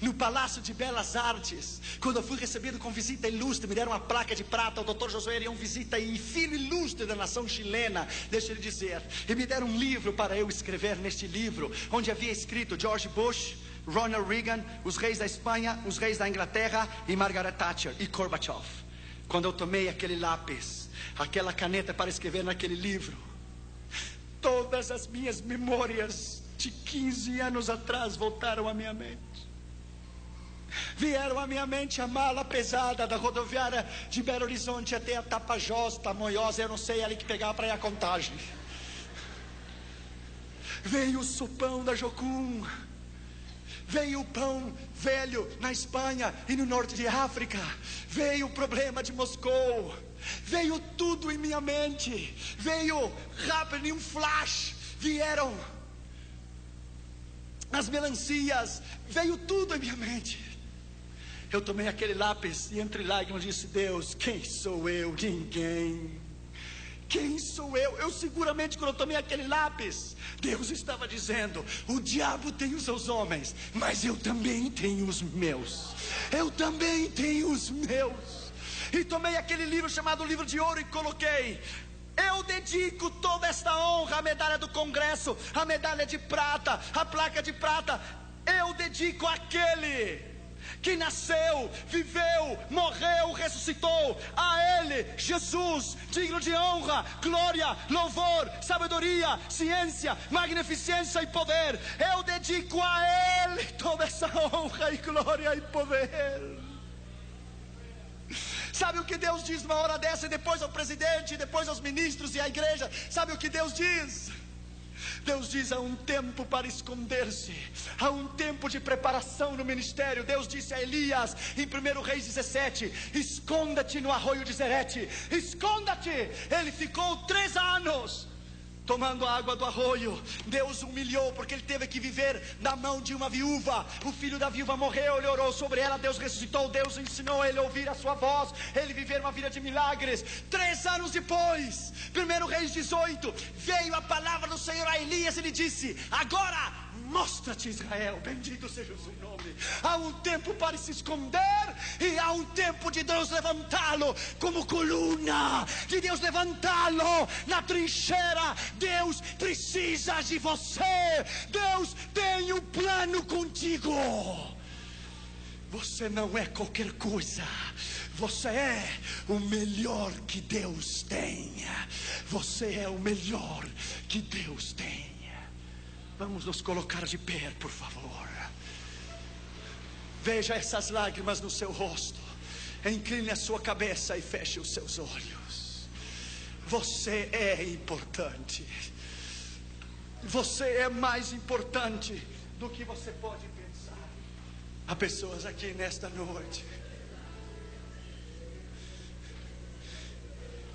no Palácio de Belas Artes, quando eu fui recebido com visita ilustre, me deram uma placa de prata, o Dr. Josué Erião Visita, e filho ilustre da nação chilena, deixa ele dizer, e me deram um livro para eu escrever neste livro, onde havia escrito George Bush, Ronald Reagan, os reis da Espanha, os reis da Inglaterra, e Margaret Thatcher e Gorbachev. Quando eu tomei aquele lápis, aquela caneta para escrever naquele livro, todas as minhas memórias de 15 anos atrás voltaram à minha mente. Vieram à minha mente a mala pesada da rodoviária de Belo Horizonte até a Tapajós, Tamoiós, eu não sei, ali que pegava para ir a Contagem. Veio o sopão da Jocum, veio o pão velho na Espanha e no norte de África, veio o problema de Moscou, veio tudo em minha mente, veio rápido em um flash, vieram as melancias, veio tudo em minha mente. Eu tomei aquele lápis e entre lágrimas disse: Deus, quem sou eu? Ninguém. Quem sou eu? Eu seguramente, quando eu tomei aquele lápis, Deus estava dizendo: o diabo tem os seus homens, mas eu também tenho os meus. Eu também tenho os meus. E tomei aquele livro chamado Livro de Ouro e coloquei: eu dedico toda esta honra, a medalha do Congresso, a medalha de prata, a placa de prata, eu dedico àquele que nasceu, viveu, morreu, ressuscitou. A Ele, Jesus, digno de honra, glória, louvor, sabedoria, ciência, magnificência e poder. Eu dedico a Ele toda essa honra e glória e poder. Sabe o que Deus diz numa hora dessa? E depois ao presidente, e depois aos ministros e à igreja. Sabe o que Deus diz? Deus diz: há um tempo para esconder-se, há um tempo de preparação no ministério. Deus disse a Elias em 1 Reis 17: esconda-te no arroio de Zerete, esconda-te. Ele ficou 3 anos tomando a água do arroio. Deus humilhou porque ele teve que viver na mão de uma viúva. O filho da viúva morreu, ele orou sobre ela, Deus ressuscitou, Deus ensinou ele a ouvir a sua voz, ele viver uma vida de milagres. 3 anos depois, 1 Reis 18, veio a palavra do Senhor a Elias. Ele disse: agora mostra-te, Israel, bendito seja o seu nome. Há um tempo para se esconder e há um tempo de Deus levantá-lo como coluna, de Deus levantá-lo na trincheira. Deus precisa de você. Deus tem um plano contigo. Você não é qualquer coisa. Você é o melhor que Deus tem. Você é o melhor que Deus tem. Vamos nos colocar de pé, por favor. Veja essas lágrimas no seu rosto. Incline a sua cabeça e feche os seus olhos. Você é importante. Você é mais importante do que você pode pensar. Há pessoas aqui nesta noite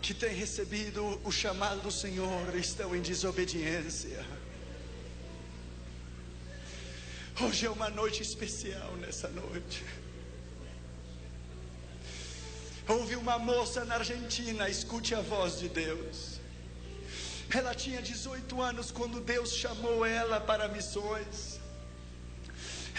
que têm recebido o chamado do Senhor e estão em desobediência. Hoje é uma noite especial. Nessa noite houve uma moça na Argentina, escute a voz de Deus. Ela tinha 18 anos quando Deus chamou ela para missões.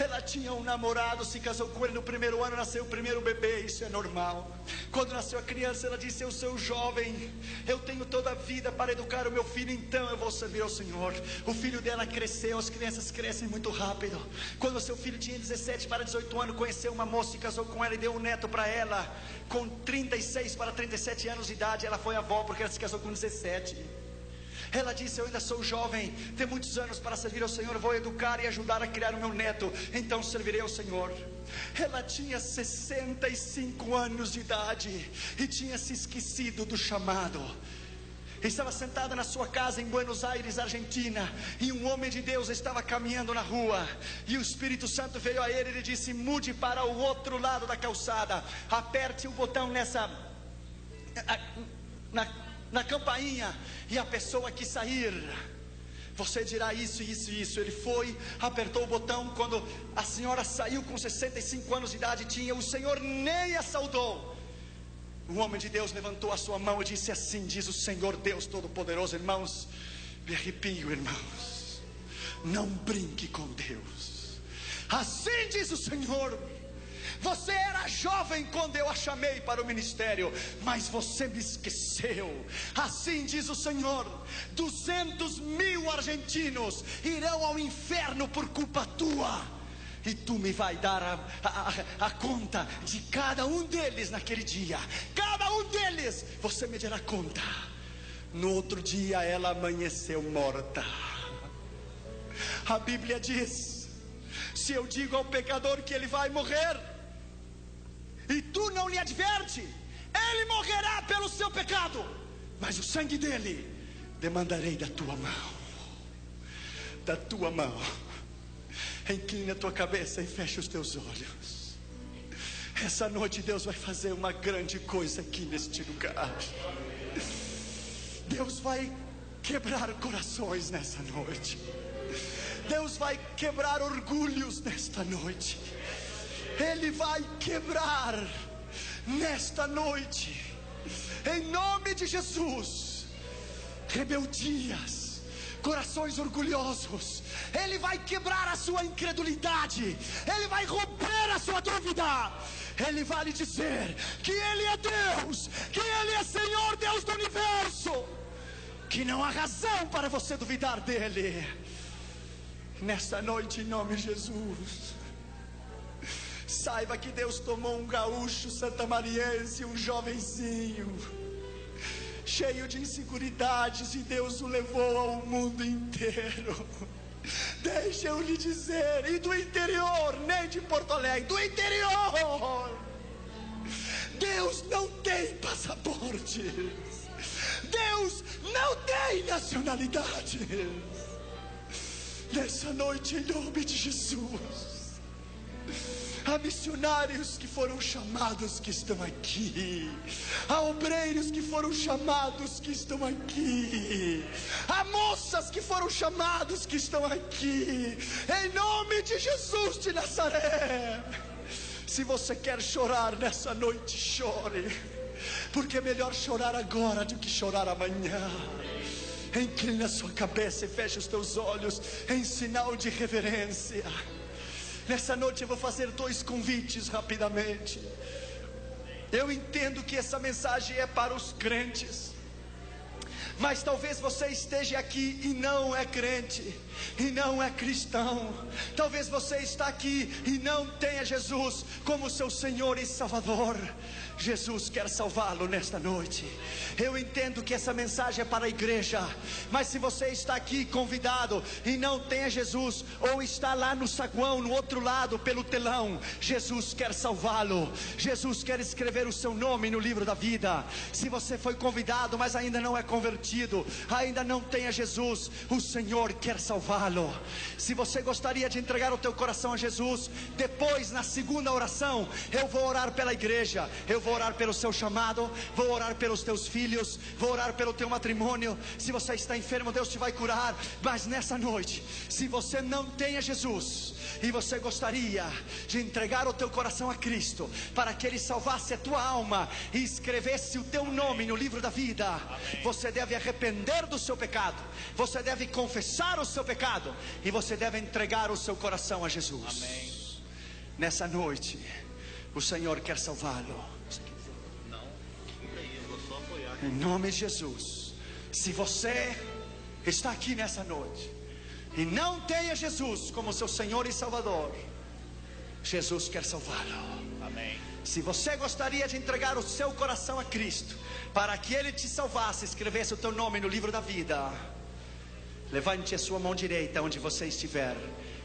Ela tinha um namorado, se casou com ele no 1º ano, nasceu o primeiro bebê, isso é normal. Quando nasceu a criança, ela disse: eu sou jovem, eu tenho toda a vida para educar o meu filho, então eu vou servir ao Senhor. O filho dela cresceu, as crianças crescem muito rápido. Quando o seu filho tinha 17 para 18 anos, conheceu uma moça, se casou com ela e deu um neto para ela. Com 36 para 37 anos de idade, ela foi avó, porque ela se casou com 17. Ela disse: eu ainda sou jovem, tenho muitos anos para servir ao Senhor, vou educar e ajudar a criar o meu neto, então servirei ao Senhor. Ela tinha 65 anos de idade e tinha se esquecido do chamado. Estava sentada na sua casa em Buenos Aires, Argentina, e um homem de Deus estava caminhando na rua, e o Espírito Santo veio a ele e lhe disse: mude para o outro lado da calçada, aperte o botão na campainha, e a pessoa que sair, você dirá isso, isso e isso. Ele foi, apertou o botão. Quando a senhora saiu com 65 anos de idade, o Senhor nem a saudou. O homem de Deus levantou a sua mão e disse assim: diz o Senhor Deus Todo-Poderoso. Irmãos, me arrepio, irmãos, não brinque com Deus. Assim diz o Senhor: você era jovem quando eu a chamei para o ministério, mas você me esqueceu. Assim diz o Senhor: 200.000 argentinos irão ao inferno por culpa tua, e tu me vai dar a conta de cada um deles naquele dia. Cada um deles você me dará conta. No outro dia ela amanheceu morta. A Bíblia diz: se eu digo ao pecador que ele vai morrer, e tu não lhe adverte, ele morrerá pelo seu pecado, mas o sangue dele demandarei da tua mão. Da tua mão. Inclina a tua cabeça e fecha os teus olhos. Essa noite Deus vai fazer uma grande coisa aqui neste lugar. Deus vai quebrar corações nessa noite. Deus vai quebrar orgulhos nesta noite. Ele vai quebrar nesta noite, em nome de Jesus, rebeldias, corações orgulhosos. Ele vai quebrar a sua incredulidade. Ele vai romper a sua dúvida. Ele vai lhe dizer que Ele é Deus, que Ele é Senhor, Deus do universo, que não há razão para você duvidar dEle. Nesta noite, em nome de Jesus, saiba que Deus tomou um gaúcho santamariense, um jovenzinho, cheio de inseguridades, e Deus o levou ao mundo inteiro. Deixa eu lhe dizer, e do interior, nem de Porto Alegre, do interior, Deus não tem passaporte, Deus não tem nacionalidade. Nessa noite, em nome de Jesus, há missionários que foram chamados que estão aqui, há obreiros que foram chamados que estão aqui, há moças que foram chamados que estão aqui, em nome de Jesus de Nazaré. Se você quer chorar nessa noite, chore, porque é melhor chorar agora do que chorar amanhã. Inclina a sua cabeça e feche os teus olhos em sinal de reverência. Nessa noite eu vou fazer 2 convites rapidamente. Eu entendo que essa mensagem é para os crentes, mas talvez você esteja aqui e não é crente, e não é cristão. Talvez você está aqui e não tenha Jesus como seu Senhor e Salvador. Jesus quer salvá-lo nesta noite. Eu entendo que essa mensagem é para a igreja, mas se você está aqui convidado e não tem Jesus, ou está lá no saguão, no outro lado, pelo telão, Jesus quer salvá-lo. Jesus quer escrever o seu nome no livro da vida. Se você foi convidado, mas ainda não é convertido, ainda não tem Jesus, o Senhor quer salvá-lo. Se você gostaria de entregar o teu coração a Jesus, depois, na segunda oração, eu vou orar pela igreja, eu vou orar pelo seu chamado, vou orar pelos teus filhos, vou orar pelo teu matrimônio. Se você está enfermo, Deus te vai curar. Mas nessa noite, se você não tem a Jesus e você gostaria de entregar o teu coração a Cristo, para que Ele salvasse a tua alma e escrevesse o teu nome no livro da vida, você deve arrepender do seu pecado, você deve confessar o seu pecado, e você deve entregar o seu coração a Jesus. Nessa noite, o Senhor quer salvá-lo. Em nome de Jesus. Se você está aqui nessa noite e não tem a Jesus como seu Senhor e Salvador, Jesus quer salvá-lo. Amém. Se você gostaria de entregar o seu coração a Cristo, para que Ele te salvasse, escrevesse o teu nome no livro da vida, levante a sua mão direita onde você estiver,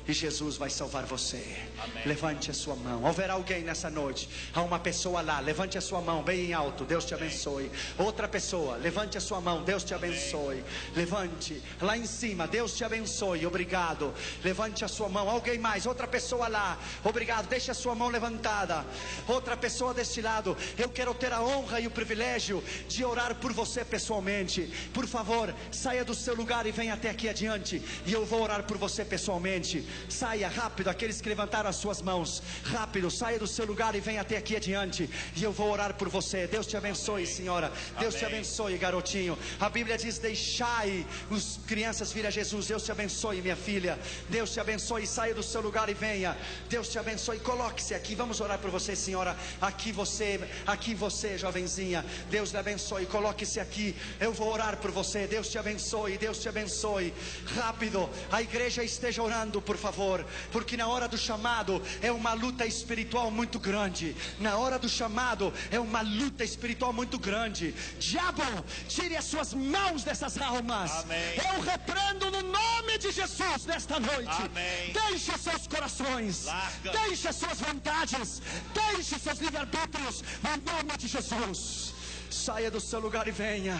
e Jesus vai salvar você. Amém. Levante a sua mão. Haverá alguém nessa noite, há uma pessoa lá, levante a sua mão bem em alto, Deus te abençoe. Outra pessoa, levante a sua mão, Deus te abençoe. Levante, lá em cima, Deus te abençoe, obrigado. Levante a sua mão, alguém mais, outra pessoa lá, obrigado, deixe a sua mão levantada. Outra pessoa deste lado, eu quero ter a honra e o privilégio de orar por você pessoalmente. Por favor, saia do seu lugar e venha até aqui adiante, e eu vou orar por você pessoalmente. Saia rápido, aqueles que levantaram as suas mãos, rápido, saia do seu lugar e venha até aqui adiante, e eu vou orar por você. Deus te abençoe, senhora. Deus te abençoe, garotinho. A Bíblia diz: deixai as crianças vir a Jesus. Deus te abençoe, minha filha. Deus te abençoe, saia do seu lugar e venha. Deus te abençoe, coloque-se aqui, vamos orar por você, senhora. Aqui você, jovenzinha, Deus lhe abençoe, coloque-se aqui, eu vou orar por você. Deus te abençoe, Deus te abençoe. Rápido, a igreja esteja orando, por favor, porque na hora do chamado é uma luta espiritual muito grande. Na hora do chamado é uma luta espiritual muito grande. Diabo, tire as suas mãos dessas almas. Amém. Eu repreendo no nome de Jesus nesta noite. Amém. Deixe seus corações, Larga. deixe suas vontades, deixe seus livre-arbítrios no nome de Jesus. Saia do seu lugar e venha.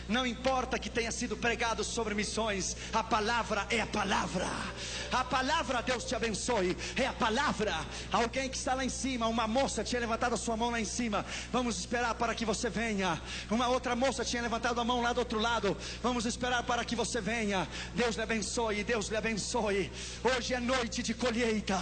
Não importa que tenha sido pregado sobre missões, a palavra é a palavra. A palavra, Deus te abençoe, é a palavra. Alguém que está lá em cima, uma moça tinha levantado a sua mão lá em cima. Vamos esperar para que você venha. Uma outra moça tinha levantado a mão lá do outro lado. Vamos esperar para que você venha. Deus lhe abençoe, Deus lhe abençoe. Hoje é noite de colheita.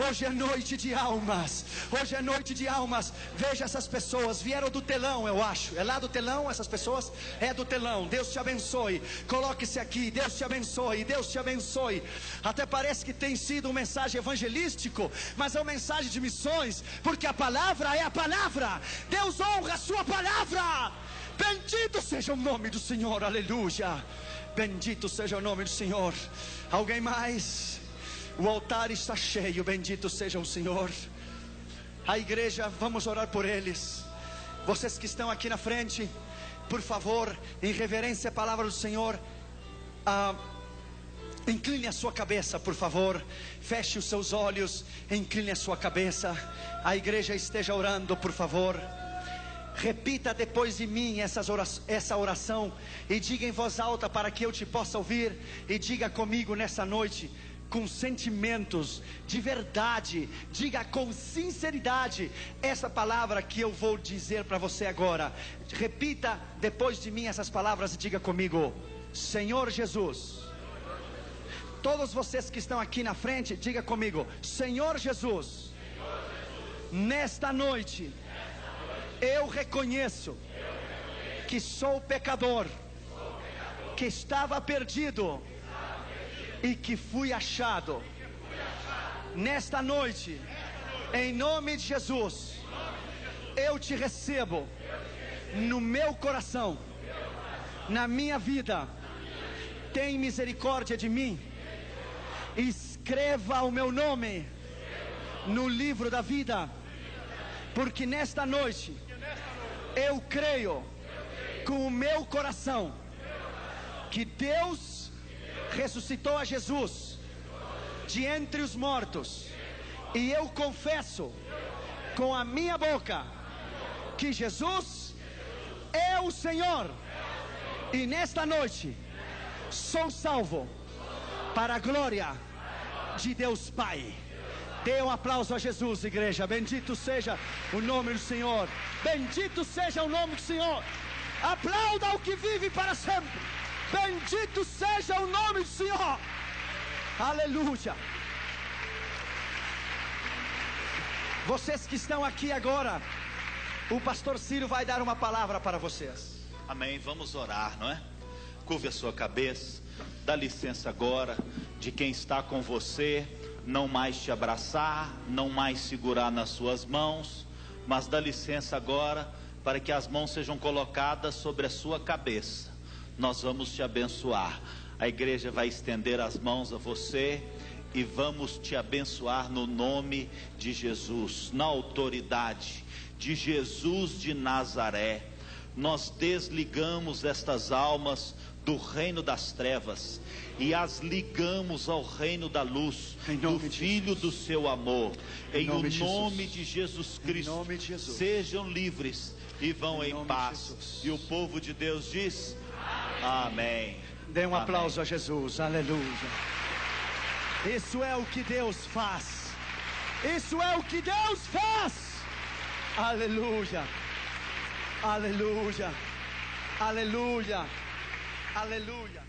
Hoje é noite de almas. Hoje é noite de almas. Veja essas pessoas, vieram do telão, eu acho. É lá do telão essas pessoas? É do telão. Deus te abençoe. Coloque-se aqui. Deus te abençoe. Deus te abençoe. Até parece que tem sido uma mensagem evangelístico, mas é uma mensagem de missões, porque a palavra é a palavra. Deus honra a sua palavra. Bendito seja o nome do Senhor. Aleluia. Bendito seja o nome do Senhor. Alguém mais? O altar está cheio. Bendito seja o Senhor. A igreja, vamos orar por eles. Vocês que estão aqui na frente, por favor, em reverência à palavra do Senhor, incline a sua cabeça, por favor. Feche os seus olhos, incline a sua cabeça. A igreja esteja orando, por favor. Repita depois de mim essa oração e diga em voz alta para que eu te possa ouvir. E diga comigo nessa noite, com sentimentos de verdade, diga com sinceridade essa palavra que eu vou dizer para você agora. Repita depois de mim essas palavras e diga comigo: Senhor Jesus. Todos vocês que estão aqui na frente, diga comigo: Senhor Jesus, nesta noite eu reconheço que sou pecador, que estava perdido e que fui achado. Nesta noite, em nome de Jesus, eu te recebo no meu coração, na minha vida. Tem misericórdia de mim. Escreva o meu nome no livro da vida, porque nesta noite eu creio com o meu coração que Deus ressuscitou a Jesus de entre os mortos, e eu confesso com a minha boca que Jesus é o Senhor, e nesta noite sou salvo para a glória de Deus Pai. Dê um aplauso a Jesus, igreja. Bendito seja o nome do Senhor. Bendito seja o nome do Senhor. Aplauda o que vive para sempre. Bendito seja o nome do Senhor. Aleluia. Vocês que estão aqui agora, o pastor Ciro vai dar uma palavra para vocês. Amém, vamos orar, não é? Curve a sua cabeça. Dá licença agora de quem está com você não mais te abraçar, não mais segurar nas suas mãos, mas dá licença agora para que as mãos sejam colocadas sobre a sua cabeça. Nós vamos te abençoar. A igreja vai estender as mãos a você e vamos te abençoar no nome de Jesus, na autoridade de Jesus de Nazaré. Nós desligamos estas almas do reino das trevas e as ligamos ao reino da luz, do Filho do seu amor. Em o nome de Jesus Cristo, sejam livres e vão em paz. E o povo de Deus diz: amém. Dê um aplauso a Jesus. Aleluia. Isso é o que Deus faz. Isso é o que Deus faz. Aleluia. Aleluia. Aleluia. Aleluia.